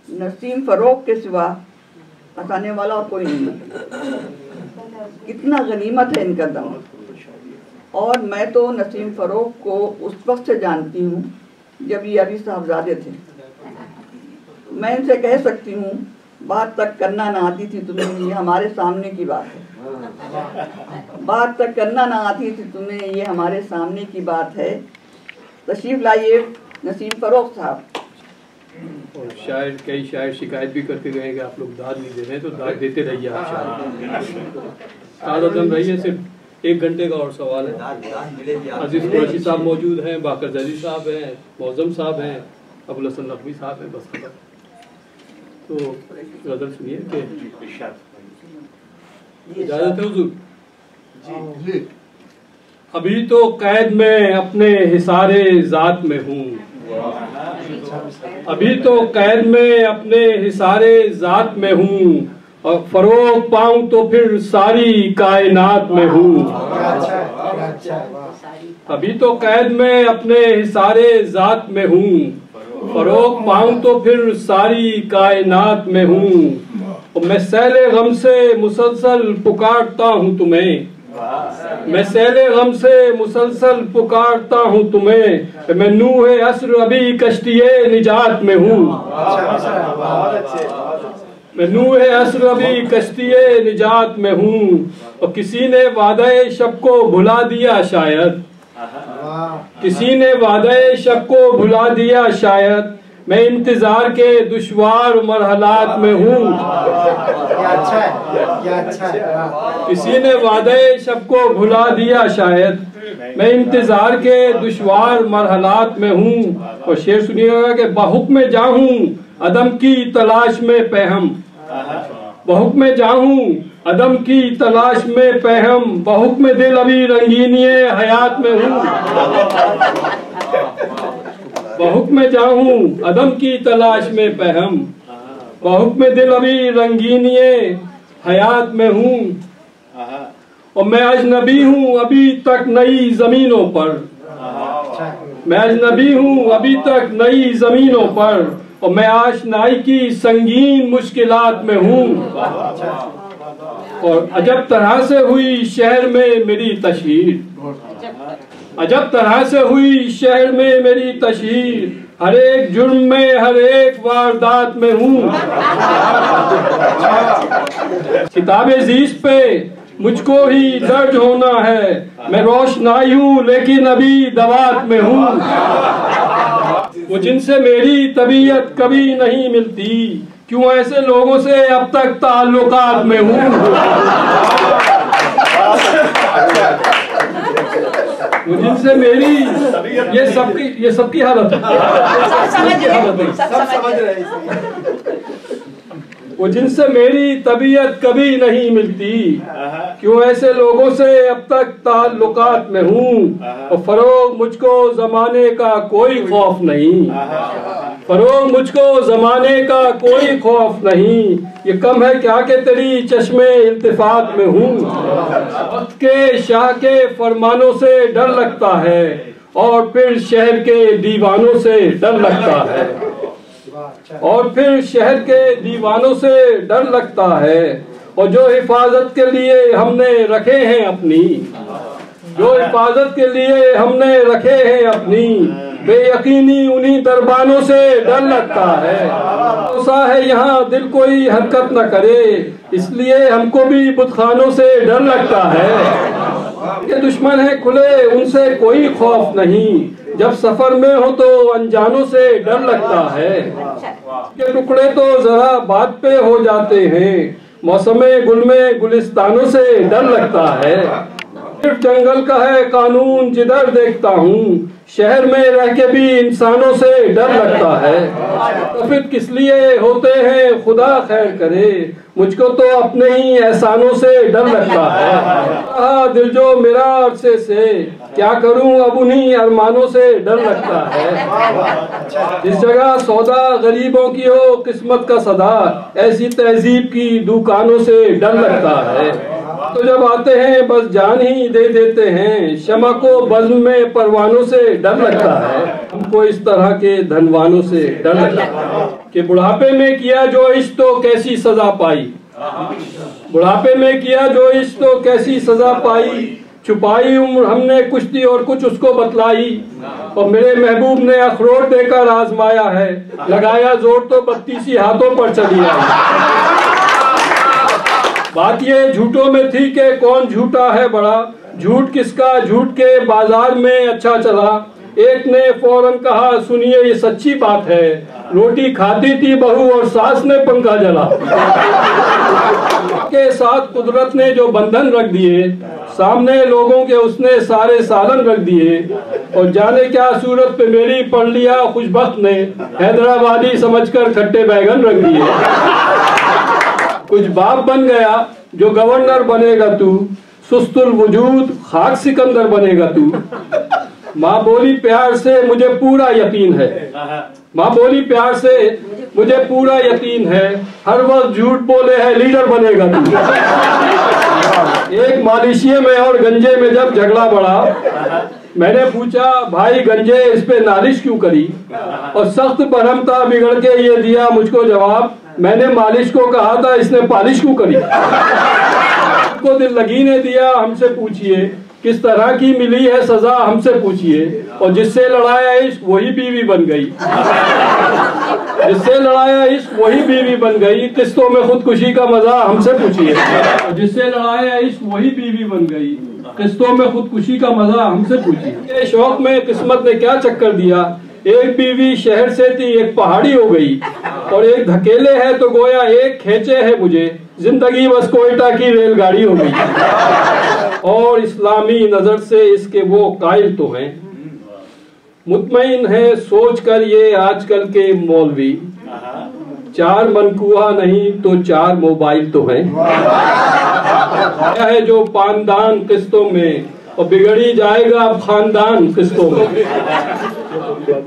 नसीम फ़रोग़ के सिवा हंसाने वाला और कोई नहीं है। कितना गनीमत है इनका दम। और मैं तो नसीम फ़रोग़ को उस वक्त से जानती हूँ जब ये अभी साहबजादे थे। मैं इनसे कह सकती हूँ, बात तक करना ना आती थी तुम्हें, ये हमारे सामने की बात है। बात तक करना ना आती थी तुम्हें, ये हमारे सामने की बात है। तशरीफ़ लाइए नसीम फ़रोग़ साहब। और शायर, कई शायर शिकायत भी करके गए कि आप लोग दाद नहीं दे रहे, तो दाद देते रहिए आप शायर। रहिए, सिर्फ 1 घंटे का और सवाल है। अजीज़ कुरैशी साहब मौजूद हैं, बाकर जैदी साहब हैं, मौज़म साहब हैं, अबुल हसन नकवी साहब हैं, बस खबर। तो गज़ल सुनिए कि इजाज़त है हुज़ूर? जी। अभी तो कैद में अपने हिसारे ज़ात में हूँ, अभी तो कैद में अपने हिसारे ज़ात में हूँ, और फ़रोग़ पाऊँ तो फिर सारी कायनात में हूँ। अभी तो कैद में अपने हिसारे ज़ात में हूँ, फ़रोग़ पाऊँ तो फिर सारी कायनात में हूँ। और मैं सैले गम से मुसलसल पुकारता हूँ तुम्हें, मैं सैले गम से मुसलसल पुकारता हूँ तुम्हें, मैं नूहे अस्र अभी कश्तिये निजात में हूँ। मैं नूहे अस्र अभी कश्तिये निजात में हूँ। और किसी ने वादे शब को भुला दिया शायद, किसी ने वादे शब को भुला दिया शायद, मैं इंतजार के दुश्वार मरहलात में हूँ। किसी ने वादे शब को भुला दिया शायद, मैं इंतजार के दुश्वार मरहलात में हूँ। और शेर सुनिएगा कि बहुक्म जाहूँ अदम की तलाश में पहम, बहुक्म जाहूँ अदम की तलाश में पहम, बहुक्म दिल अभी रंगीनिए हयात में हूँ। बहुक्म जाहूँ अदम की तलाश में पहम, बहुक्म दिल अभी रंगीनिए हयात में हूँ। और मैं अजनबी हूँ अभी तक नई जमीनों पर, मैं अजनबी हूँ अभी तक नई जमीनों पर, और मैं आशनाई की संगीन मुश्किलात में हूँ। और अजब तरह से हुई शहर में मेरी तशहीर, अजब तरह से हुई शहर में मेरी तशहीर, हर एक जुर्म में हर एक वारदात में हूँ। किताबे ज़ीस पे मुझको ही दर्ज होना है, मैं रोशनाई हूँ लेकिन अभी दवात में हूँ। वो जिनसे मेरी तबीयत कभी नहीं मिलती, क्यों ऐसे लोगों से अब तक ताल्लुकात में हूँ। वो जिनसे मेरी ये सबकी हालत है, सब समझ रहे वो जिनसे मेरी तबीयत कभी नहीं मिलती, क्यों ऐसे लोगों से अब तक ताल्लुकात में हूँ, और फरोग मुझको जमाने का कोई खौफ नहीं, फरोग मुझको जमाने का कोई खौफ नहीं, ये कम है क्या कि तेरी चश्मे इल्तिफात में हूँ, वक्त के शाह के फरमानों से डर लगता है, और फिर शहर के दीवानों से डर लगता है, और फिर शहर के दीवानों से डर लगता है, और जो हिफाजत के लिए हमने रखे हैं अपनी, जो हिफाजत के लिए हमने रखे हैं अपनी, बेयकीनी उन्हीं दरबानों से डर लगता है, भरोसा है यहाँ दिल कोई हरकत न करे, इसलिए हमको भी बुतखानों से डर लगता है, के दुश्मन है खुले उनसे कोई खौफ नहीं, जब सफर में हो तो अनजानों से डर लगता है, के टुकड़े तो जरा बात पे हो जाते हैं, मौसमे गुल में गुलिस्तानों से डर लगता है, सिर्फ जंगल का है कानून जिधर देखता हूँ, शहर में रह के भी इंसानों से डर लगता है, तो फिर किस लिए होते हैं खुदा खैर करे, मुझको तो अपने ही एहसानों से डर लगता है, दिल जो मेरा अरसे से, क्या करूं अब उन्हीं अरमानों से डर लगता है, जिस जगह सौदा गरीबों की हो किस्मत का सदा, ऐसी तहजीब की दुकानों से डर लगता है, तो जब आते हैं बस जान ही दे देते हैं, शमा को बज़्म में परवानों से डर लगता है, हमको इस तरह के धनवानों से डर लगता है, कि बुढ़ापे में किया जो इश्क तो कैसी सजा पाई, बुढ़ापे में किया जो इश्क तो कैसी सजा पाई, छुपाई उम्र हमने कुछ दी और कुछ उसको बतलाई, और मेरे महबूब ने अखरोट देकर आजमाया है, लगाया जोर तो 32 हाथों पर चली आई, बात ये झूठों में थी कि कौन झूठा है बड़ा, झूठ किसका झूठ के बाजार में अच्छा चला, एक ने फौरन कहा सुनिए ये सच्ची बात है, रोटी खाती थी बहू और सास ने पंखा जला, के साथ कुदरत ने जो बंधन रख दिए, सामने लोगों के उसने सारे सालन रख दिए, और जाने क्या सूरत पे मेरी पढ़ लिया खुशबख्त ने, हैदराबादी समझकर खट्टे बैगन रख दिए, कुछ बाप बन गया जो गवर्नर बनेगा तू, सुस्तुल वजूद खाक सिकंदर बनेगा तू, माँ बोली प्यार से मुझे पूरा यकीन है, माँ बोली प्यार से मुझे पूरा यकीन है, हर वक्त झूठ बोले है लीडर बनेगा तू, एक मालिशिये में और गंजे में जब झगड़ा बढ़ा, मैंने पूछा भाई गंजे इस पे नालिश क्यों करी, और सख्त बरहमता बिगड़ के ये दिया मुझको जवाब, मैंने मालिश को कहा था इसने पालिश क्यों करी, को दिल लगी ने दिया हमसे पूछिए, किस तरह की मिली है सजा हमसे पूछिए, और जिससे लड़ाया इश्क वही बीवी बन गई, जिससे लड़ाया इश्क वही बीवी बन गई, किस्तों में खुदकुशी का मजा हमसे पूछिए, जिससे लड़ाया इश्क वही बीवी बन गई, किस्तों में खुदकुशी का मजा हमसे पूछिए, शौक में किस्मत ने क्या चक्कर दिया, एक बीवी शहर से थी एक पहाड़ी हो गई, और एक धकेले है तो गोया एक खेचे है मुझे, जिंदगी बस कोयटा की रेलगाड़ी हो गई, और इस्लामी नजर से इसके वो कायल तो हैं, मुतमईन है सोच कर ये आजकल के मौलवी, 4 मनकुहा नहीं तो 4 मोबाइल तो हैं, है जो पानदान किस्तों में, और बिगड़ी जाएगा अब खानदान किस्तों में,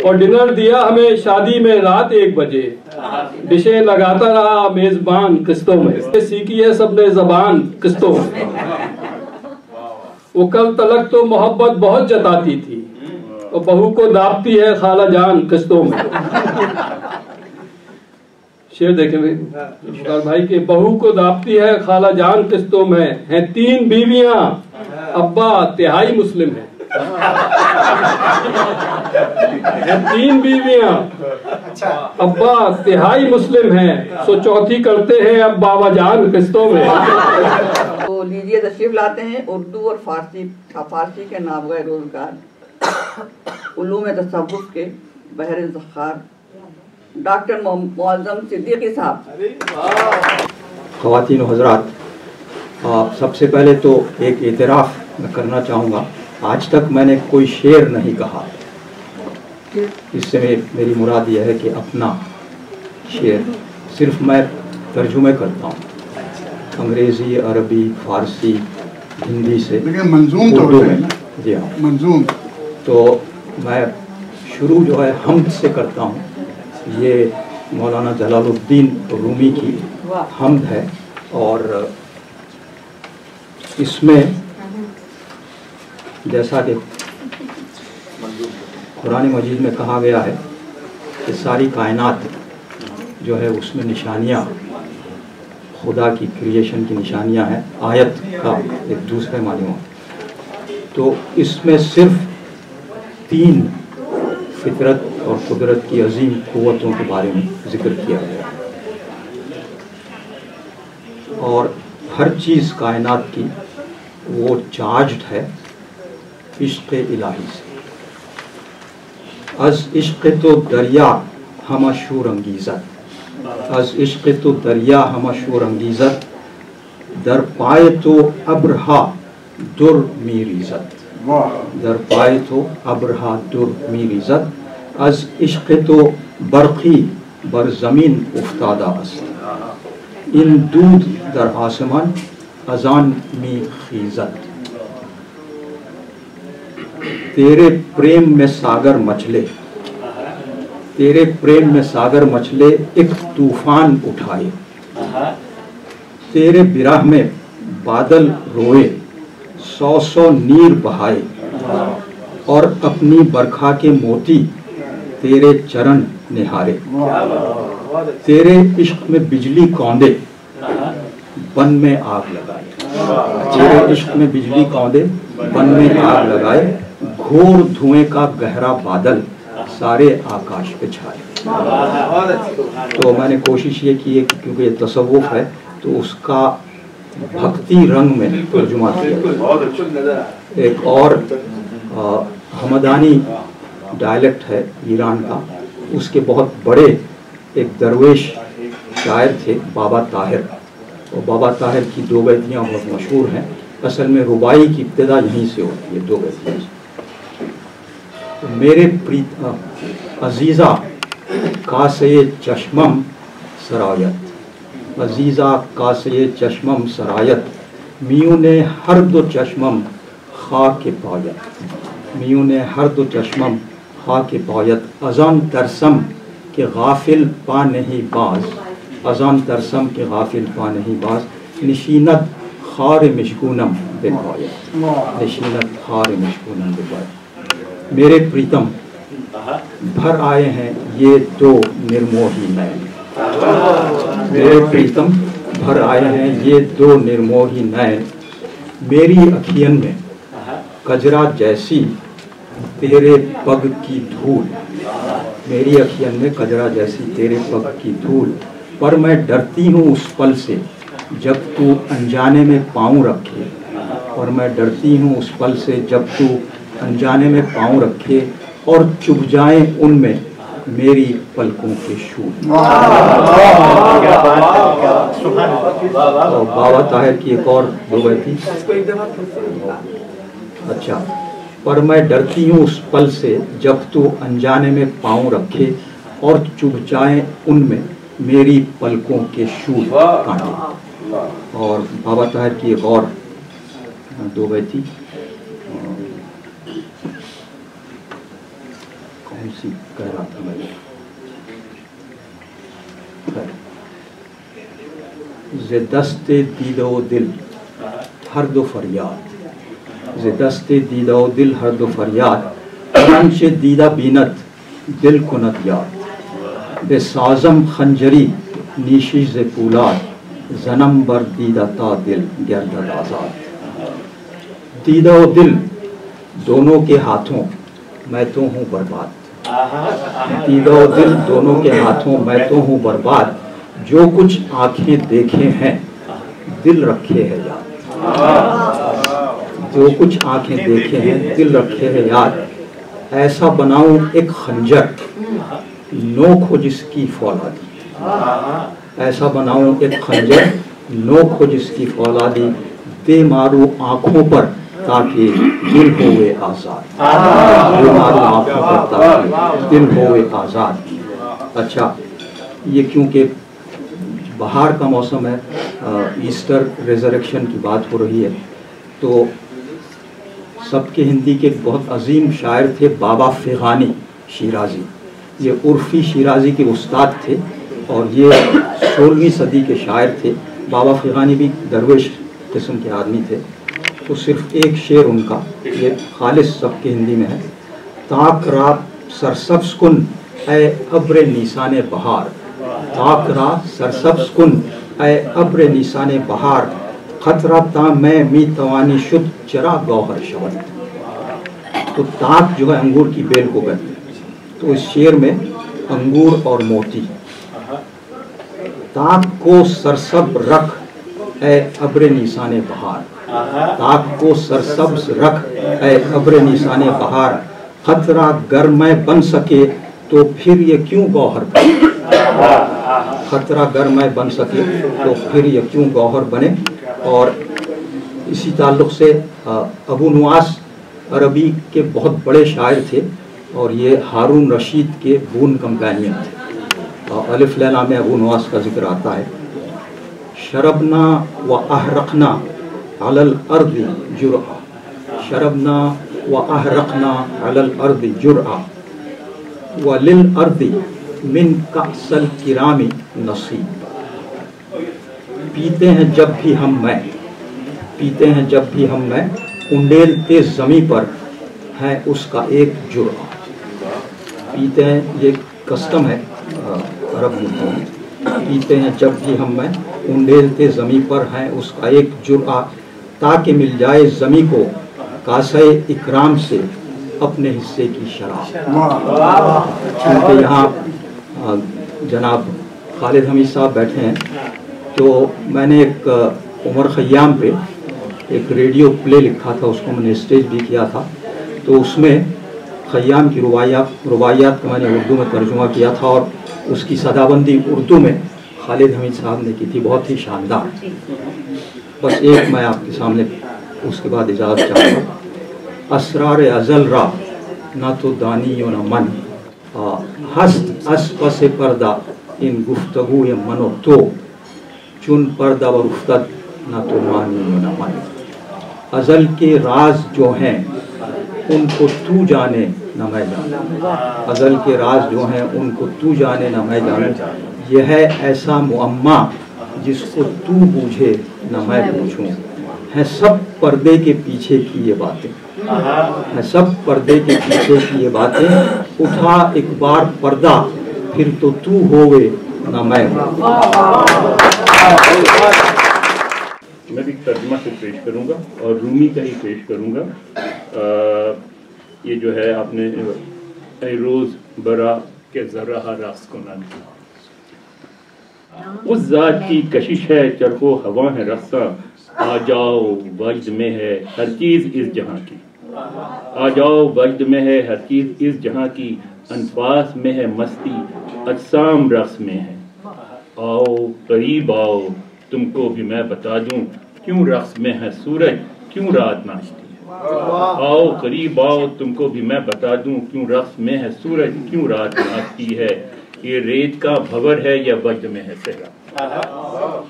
और डिनर दिया हमें शादी में रात 1 बजे, डिशें लगाता रहा मेजबान किस्तों में, सीखी है सबने जबान किस्तों में, वो कल तलक तो मोहब्बत बहुत जताती थी, और बहू को दाबती है खाला जान किस्तों में, शेर देखें भाई के, बहू को दाबती है खाला जान किस्तों में, हैं 3 बीवियां अब्बा तिहाई मुस्लिम है, 3 बीवियां अब्बा तिहाई मुस्लिम हैं, सो चौथी करते हैं अब बाबा जान किस्तों में, तो लीजिए तशरीफ लाते हैं उर्दू और फारसी के नाबग़ रोजगार, उलूम तसव्वुफ़ के बहर ज़ख़ार, डॉक्टर मुअज़्ज़म सिद्दीकी साहब। ख़वातीन और हज़रात, सबसे पहले तो एक एतराफ़ मैं करना चाहूँगा आज तक मैंने कोई शेर नहीं कहा। इससे मेरी मुराद यह है कि अपना शेर सिर्फ मैं तर्जुमे करता हूँ अंग्रेज़ी, अरबी, फ़ारसी, हिंदी से मंजूम तो उर्दू है में। ना, जी हाँ, मंजूम। तो मैं शुरू जो है हम्द से करता हूँ। ये मौलाना जलालुद्दीन रूमी की हम्द है और इसमें जैसा कि कुरान मजीद में कहा गया है कि सारी कायनात जो है उसमें निशानियाँ, खुदा की क्रिएशन की निशानियाँ हैं, आयत का एक दूसरे मालूम। तो इसमें सिर्फ 3 फितरत और कुदरत की अजीम क़ुव्वतों के बारे में ज़िक्र किया गया है और हर चीज़ कायनात की वो चार्ज्ड है इश्क़ इलाही से। अज़ इश्क़ तो दरिया हम शूर अंगीज़त, अज़ इश्क़ तो दरिया हम शूर अंगीज़त, दर पाए तो अब्रहा दुर मीरीज़त, दर पाए तो अब्रहा दुर मीरीज़त, अज़ इश्क़ तो बरक़ी बर ज़मीन उफ्तादा अस्त, इन दूध दर आसमान अजान मी खीज़त। तेरे प्रेम में सागर मचले, तेरे प्रेम में सागर मचले एक तूफान उठाए, तेरे बिरह में बादल रोए 100 नीर बहाए, और अपनी बरखा के मोती तेरे चरण निहारे। तेरे इश्क में बिजली कौंदे बन में आग लगाए, तेरे इश्क में बिजली कौंदे बन में आग लगाए, घोर धुएं का गहरा बादल सारे आकाश पे छाए। तो मैंने कोशिश ये की है कि क्योंकि ये तसव्वुफ है तो उसका भक्ति रंग में तर्जुमा किया। एक और हमदानी डायलेक्ट है ईरान का, उसके बहुत बड़े एक दरवेश शायर थे बाबा ताहिर, और बाबा ताहिर की 2 बैतियाँ बहुत मशहूर हैं। असल में रुबाई की इब्तिदा यहीं से होती है, 2 बैतियाँ। तो मेरे प्रीत अजीज़ा कासे चश्मम सरायत, अजीज़ा कासे चश्मम सरायत, मियों ने हर 2 चश्मम खाक पायत, मियों ने हर 2 चश्मम खाक पायत, अजान तरसम के गाफिल पा नहीं बाज, अजान तरसम के गाफिल पा नहीं बाज, निशीनत खार मिशगूनम बेपायत, निशीनत खार मिशगूनम बेपायत। मेरे प्रीतम भर आए हैं ये 2 निर्मोही नयन, मेरे प्रीतम भर आए हैं ये 2 निर्मोही नयन, मेरी अखियन में कजरा जैसी तेरे पग की धूल, मेरी अखियन में कजरा जैसी तेरे पग की धूल, पर मैं डरती हूँ उस पल से जब तू अनजाने में पाँव रखे, और मैं डरती हूँ उस पल से जब तू अनजाने में पाँव रखे, और चुभ जाए उनमें मेरी पलकों के शूल। तो बाबा ताहिर की एक और 2 बैती। अच्छा, पर मैं डरती हूँ उस पल से जब तू अनजाने में पाँव रखे, और चुभ जाए उनमें मेरी पलकों के शूल कांटे। और बाबा ताहिर की एक और 2 बैती, कौन सी कह रहा था मैं, ज़े दस्ते दीदो दिल हर 2 फरियाद, ज़े दस्ते दीदो दिल हर 2 फरियाद, रंशे दीदा बीनत दिल कुनत याद, बे साजम खंजरी नीशी ज़े पुलाद, जन्म बर दीदा ता दिल गर्दद आज़ाद। दीदा दिल दोनों के हाथों मैं तो हूँ बर्बाद, दीदा दिल दोनों के हाथों मैं तो हूँ बर्बाद, जो कुछ आँखें देखे हैं दिल रखे है याद, जो कुछ आँखें देखे हैं दिल रखे है याद, ऐसा बनाऊं एक खंजर नोक हो जिसकी फौलादी, ऐसा बनाऊं एक खंजर नोक हो जिसकी फौलादी, दे मारू आँखों पर ताकि दिल होवे आज़ाद। ये मालूम आपको पड़ता है, दिल होवे आज़ाद। अच्छा, ये क्योंकि बाहर का मौसम है, ईस्टर रेजरेक्शन की बात हो रही है, तो सबके हिंदी के एक बहुत अजीम शायर थे बाबा फ़िग़ानी शिराज़ी। ये उर्फ़ी शिराज़ी के उस्ताद थे और ये 16वीं सदी के शायर थे। बाबा फ़िग़ानी भी दरवेश किस्म के आदमी थे। तो सिर्फ एक शेर उनका, ये खालिस सबके हिंदी में है। ताक रात सरसब्ज़ कुन ऐ अब्र निशान बहार, ताक रात सरसब्ज़ कुन ऐ अब्र निशान बहार, खतरा ता मैं मी तवानी शुद्ध चरा गौहर शवत। तो ताक जो है अंगूर की बेल को कहते हैं। तो इस शेर में अंगूर और मोती, ताक को सरसब रख ऐ अब्र निशान बहार, ताक को सरसब्ज रख ऐ अब्र निशान बहार, खतरा गर मैं बन सके तो फिर ये क्यों गौहर बने, खतरा गर मैं बन सके तो फिर ये क्यों गौहर बने। और इसी ताल्लुक़ से अबू नुआस अरबी के बहुत बड़े शायर थे और ये हारून रशीद के बून कंपेनियन थे। अलिफ लैला में अबू नुआस का जिक्र आता है। शरबना व अहरकना अलल अर्दी जुरआ, शरबना व अहरकना अलल अर्दी जुरआ, व लिल अर्दी मिन कअसल किरामी नसीब। पीते हैं जब भी हम मैं, पीते हैं जब भी हम मैं, उंडेलते ज़मी पर है उसका एक जुर्आ। पीते हैं, ये कस्टम है अरब मुल्कों में। पीते हैं जब भी हम मैं, उंडेलते ज़मी पर है उसका एक जुर्आ, ताकि मिल जाए ज़मी को कासे इकराम से अपने हिस्से की शराब। क्योंकि यहाँ जनाब खालिद हमीद साहब बैठे हैं, तो मैंने एक उमर ख़याम पे एक रेडियो प्ले लिखा था, उसको मैंने स्टेज भी किया था। तो उसमें ख़याम की रुबाइयात का मैंने उर्दू में तर्जुमा किया था और उसकी सदाबंदी उर्दू में खालिद हमीद साहब ने की थी, बहुत ही शानदार। बस एक मैं आपके सामने उसके बाद इजाज़त चाहूँगा। असरार अज़ल रा ना तो दानी न मन, हस्त अस पस पर्दा इन गुफ्तगू मनो तो, चुन पर्दा व रुफ्तत ना तो मानी न मन। अज़ल के राज जो हैं उनको तू जाने न मैं जानूं, अज़ल के राज जो हैं उनको तू जाने न मैं जानूं। यह है ऐसा मुअम्मा जिसको तू बूझे न मैं पूछूं। है सब पर्दे के पीछे की ये बातें, है सब पर्दे के पीछे की ये बातें। उठा एक बार पर्दा फिर तो तू होवे न मैं। मैं भी तर्जुमा से पेश करूंगा और रूमी का ही पेश करूंगा। ये जो है आपने ए रोज़ बरा के ज़रा रक़्स को नाम किया। उस ज़ात की कशिश है चरखो हवा है रस्सा, आ जाओ वजद में है हर चीज़ इस जहां की, आ जाओ वजद में है हर चीज़ इस जहां की, अनफास में है मस्ती अजसाम रक़्स में है। आओ करीब आओ तुमको भी मैं बता दूं, क्यों रक़्स में है सूरज क्यों रात नाचती है। आओ करीब आओ तुमको भी मैं बता दूं, क्यों रक़्स में है सूरज क्यों रात नाचती है। ये रेत का भंवर है या वजद में है सेहरा,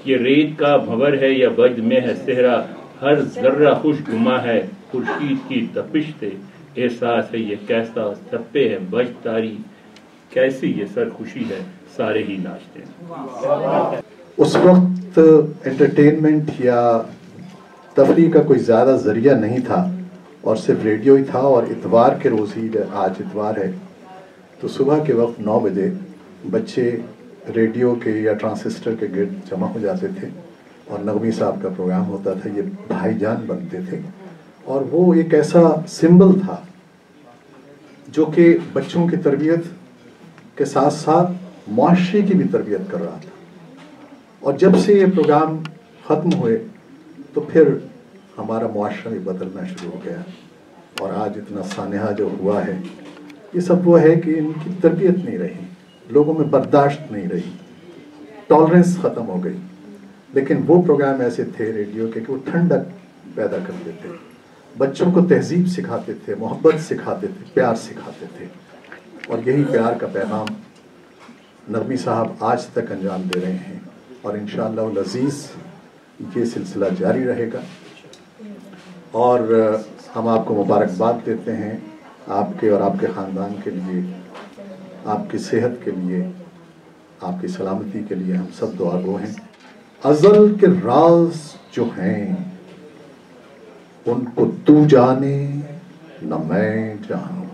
ये रेत का भंवर है या वजद में है सेहरा, हर जर्रा खुश गुमा है खुर्शीद की तपिश से, एहसास है ये कैसा सप्पे है वजद तारी, कैसी ये सर खुशी है सारे ही नाचते हैं। उस वक्त एंटरटेनमेंट या तफरीह का कोई ज़्यादा ज़रिया नहीं था और सिर्फ रेडियो ही था। और इतवार के रोज़ ही, आज इतवार है, तो सुबह के वक्त 9 बजे बच्चे रेडियो के या ट्रांसिस्टर के गिर्द जमा हो जाते थे और नगमी साहब का प्रोग्राम होता था। ये भाईजान बनते थे और वो एक ऐसा सिंबल था जो कि बच्चों की तरबियत के साथ साथ मुआशरे की भी तरबियत कर रहा था। और जब से ये प्रोग्राम ख़त्म हुए तो फिर हमारा मुआशरा भी बदलना शुरू हो गया और आज इतना सानेहा जो हुआ है, ये सब वो है कि इनकी तरबियत नहीं रही, लोगों में बर्दाश्त नहीं रही, टॉलरेंस ख़त्म हो गई। लेकिन वो प्रोग्राम ऐसे थे रेडियो के कि वो ठंडक पैदा कर देते, बच्चों को तहजीब सिखाते थे, मोहब्बत सिखाते थे, प्यार सिखाते थे, और यही प्यार का पैगाम नरमी साहब आज तक अंजाम दे रहे हैं, और इंशाअल्लाह अज़ीज़ ये सिलसिला जारी रहेगा। और हम आपको मुबारकबाद देते हैं, आपके और आपके ख़ानदान के लिए, आपकी सेहत के लिए, आपकी सलामती के लिए हम सब दुआगो हैं। अज़ल के राज जो हैं उनको तू जाने न मैं जानूं,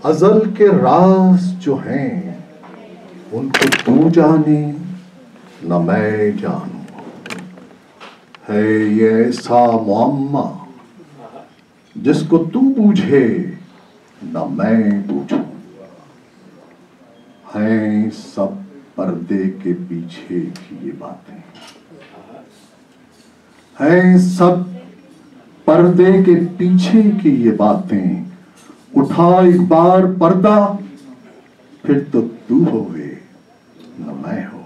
अज़ल के राज जो हैं उनको तू जाने न मैं जानूं, है ये ऐसा मुअम्मा जिसको तू बूझे न मैं बूझूं, हैं सब पर्दे के पीछे की ये बातें, हैं सब पर्दे के पीछे की ये बातें, उठा एक बार पर्दा फिर तो तू होवे न मैं हो।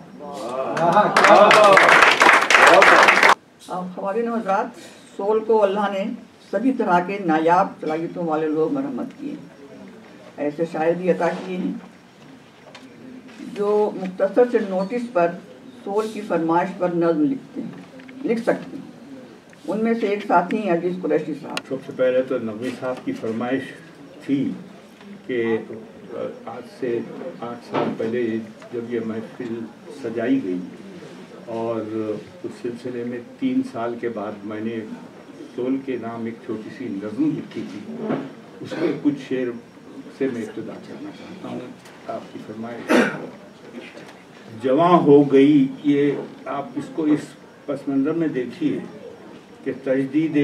ख़वारीन व हज़रात, सोल को अल्लाह ने सभी तरह के नायाब सलाहियतों वाले लोग मरम्मत किए, ऐसे शायर भी अता किए हैं जो मुख्तसर से नोटिस पर सोल की फरमाइश पर नज़्म लिख सकते हैं। उनमें से एक साथी हैं अजीज़ कुरैशी साहब। सबसे पहले तो नबी साहब की फरमाइश थी कि आज से 8 साल पहले जब ये महफिल सजाई गई और उस सिलसिले में 3 साल के बाद मैंने सोल के नाम एक छोटी सी नज़्म लिखी थी, उसके कुछ शेर से मैं इब्तिदा करना चाहता हूँ। आपकी फरमाइश जवां हो गई, ये आप इसको इस पस मंज़र में देखिए कि तजदीद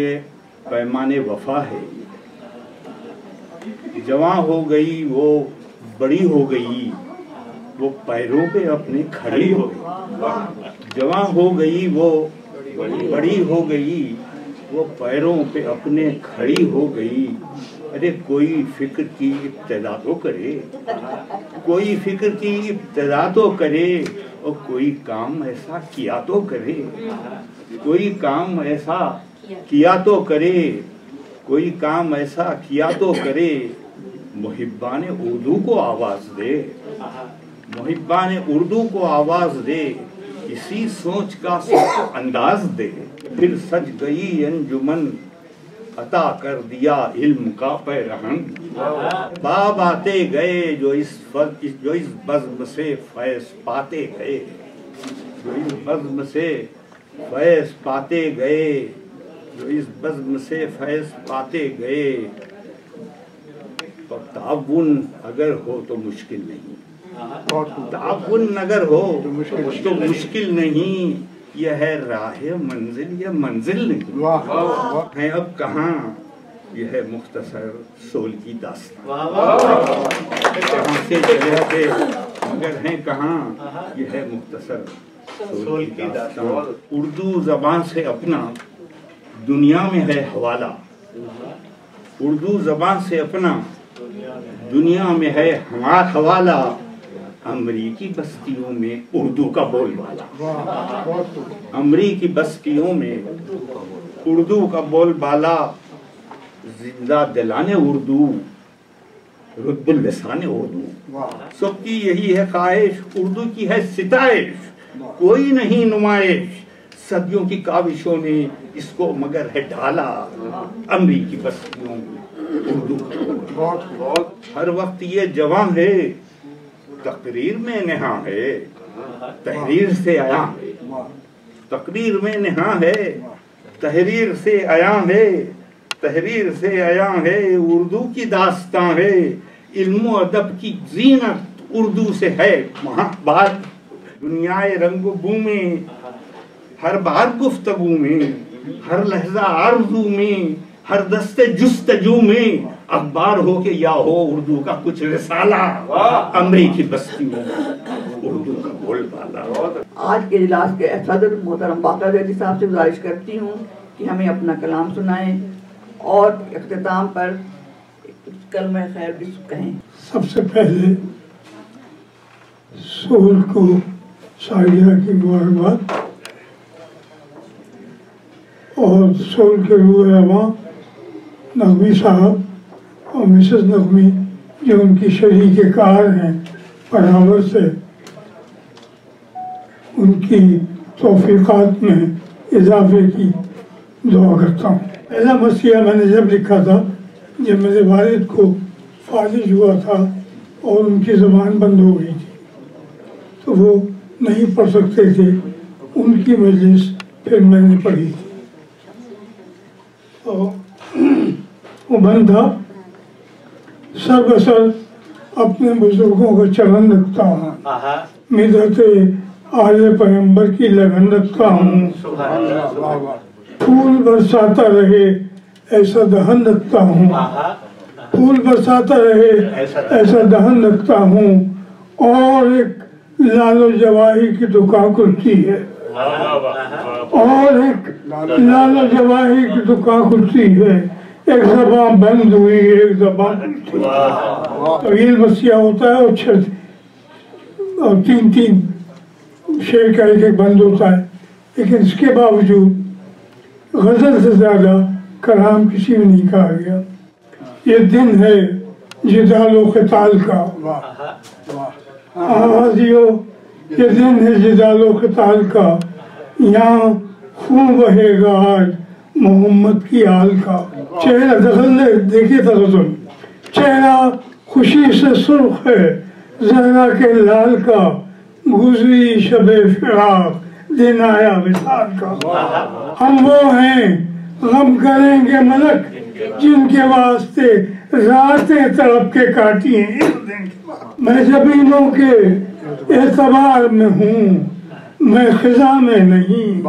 पैमाने वफा है। जवां हो गई वो बड़ी हो गई, वो पैरों पे अपने खड़ी हो गई। जवां हो गई वो बड़ी हो गई, वो पैरों पे अपने खड़ी हो गई। अरे कोई फिक्र की इब्तिदा तो करे, कोई फिक्र की इब्तिदा तो करे, और कोई काम ऐसा किया तो करे, कोई काम ऐसा किया तो करे, कोई काम ऐसा किया तो करे। मुहिब्बान उर्दू को आवाज़ दे, मुहिब्बान उर्दू को आवाज़ दे, इसी सोच का अंदाज दे। फिर सज गई अंजुमन, अता कर दिया इल्म का पैरहन। बाब आते गए जो इस बज़्म से फैज़ पाते गए, जो इस बज़्म से फैज़ पाते गए, जो इस बज़्म से फैज़ पाते गए। तो ताउन अगर हो तो मुश्किल नहीं, ताउन अगर हो तो मुश्किल नहीं। यह है राह मंजिल, यह मंजिल नहीं है। अब कहाँ यह है मुख्तसर सोल की दास्तान, कहाँ से चले थे मगर हैं कहाँ, यह है मुख्तसर सोल की दास्तान। उर्दू ज़बान से अपना दुनिया में है हवाला, उर्दू ज़बान से अपना दुनिया में है हमारा हवाला। अमरीकी बस्तियों में उर्दू का बोलबाला, अमरीकी बस्तियों में उर्दू का बोलबाला। जिंदा दिलाने उर्दू, रुतबुल लिसाने उर्दू। सबकी यही है ख्वाहिश, उर्दू की है सिताइश, कोई नहीं नुमाइश। सदियों की काविशों ने इसको मगर है ढाला। अमरीकी बस्तियों में उर्दू हर वक्त ये जवां है, तकरीर में नहा है, तहरीर से आया है। तकरीर में नहा है, तहरीर से आया है, तहरीर से आया है। उर्दू की दास्तां है, इल्म अदब की जीनत उर्दू से है। बात दुनियाए रंगबू में, हर बार गुफ्तगू में, हर लहजा आरज़ू में, हर दस्ते जुस्तजू में। अखबार हो के या हो उर्दू का कुछ रिसाला, अमरीकी बस्तियों में उर्दू का बोलबाला। आज के इजलास के सदर मोहतरम बाकर ज़ैदी साहब से गुजारिश करती हूँ कि हमें अपना कलाम सुनाएं और इख्तिताम पर कलमे खैर भी कहें। सबसे पहले सोल को शायरिया की मुबारकबाद। اور سول کے روح رواں نقوی صاحب اور مسز نقوی جو ان کی شریک کار ہیں برابر سے، ان کی توفیقات میں اضافے کی دعا کرتا ہوں۔ پہلا مسیحہ میں نے جب لکھا تھا جب میرے والد کو فالج ہوا تھا اور ان کی زبان بند ہو گئی تھی تو وہ نہیں پڑھ سکتے تھے، ان کی مجلس پھر میں نے پڑھی تھی۔ تو وہ بند تھا، سر بسر اپنے بزرگوں کا چلن رکھتا ہوں، مدحت آل پیغمبر کی لگن رکھتا ہوں، پھول برساتا رہے ایسا دہن رکھتا ہوں، پھول برساتا رہے ایسا دہن رکھتا ہوں، اور ایک لال و جواہر کی دکان کھلتی ہے، اور ایک لال و جواہر کی دکان کھلتی ہے، ایک زبان بند ہوئی ایک زبان کھلتی ہے۔ طویل مسیح ہوتا ہے اور تین تین شعر کا ایک بند ہوتا ہے، لیکن اس کے باوجود غزل سے زیادہ کلام کسی میں نہیں کہا گیا۔ یہ دن ہے جدال و قتال کا، آغازیو یہ دن ہے جدال و قتال کا، یہاں خون بہے گا آج محمد کی آل کا۔ چہرہ دخل دیکھیے تھا غزل، چہرہ خوشی سے سرخ ہے زہرا کے لال کا، گزری شب فراق دن آیا وصال کا۔ ہم وہ ہیں غم کریں گے ملک جن کے واسطے راتیں تڑپ کے کاٹی ہیں، میں زمینوں کے اعتبار میں ہوں میں خزاں میں نہیں۔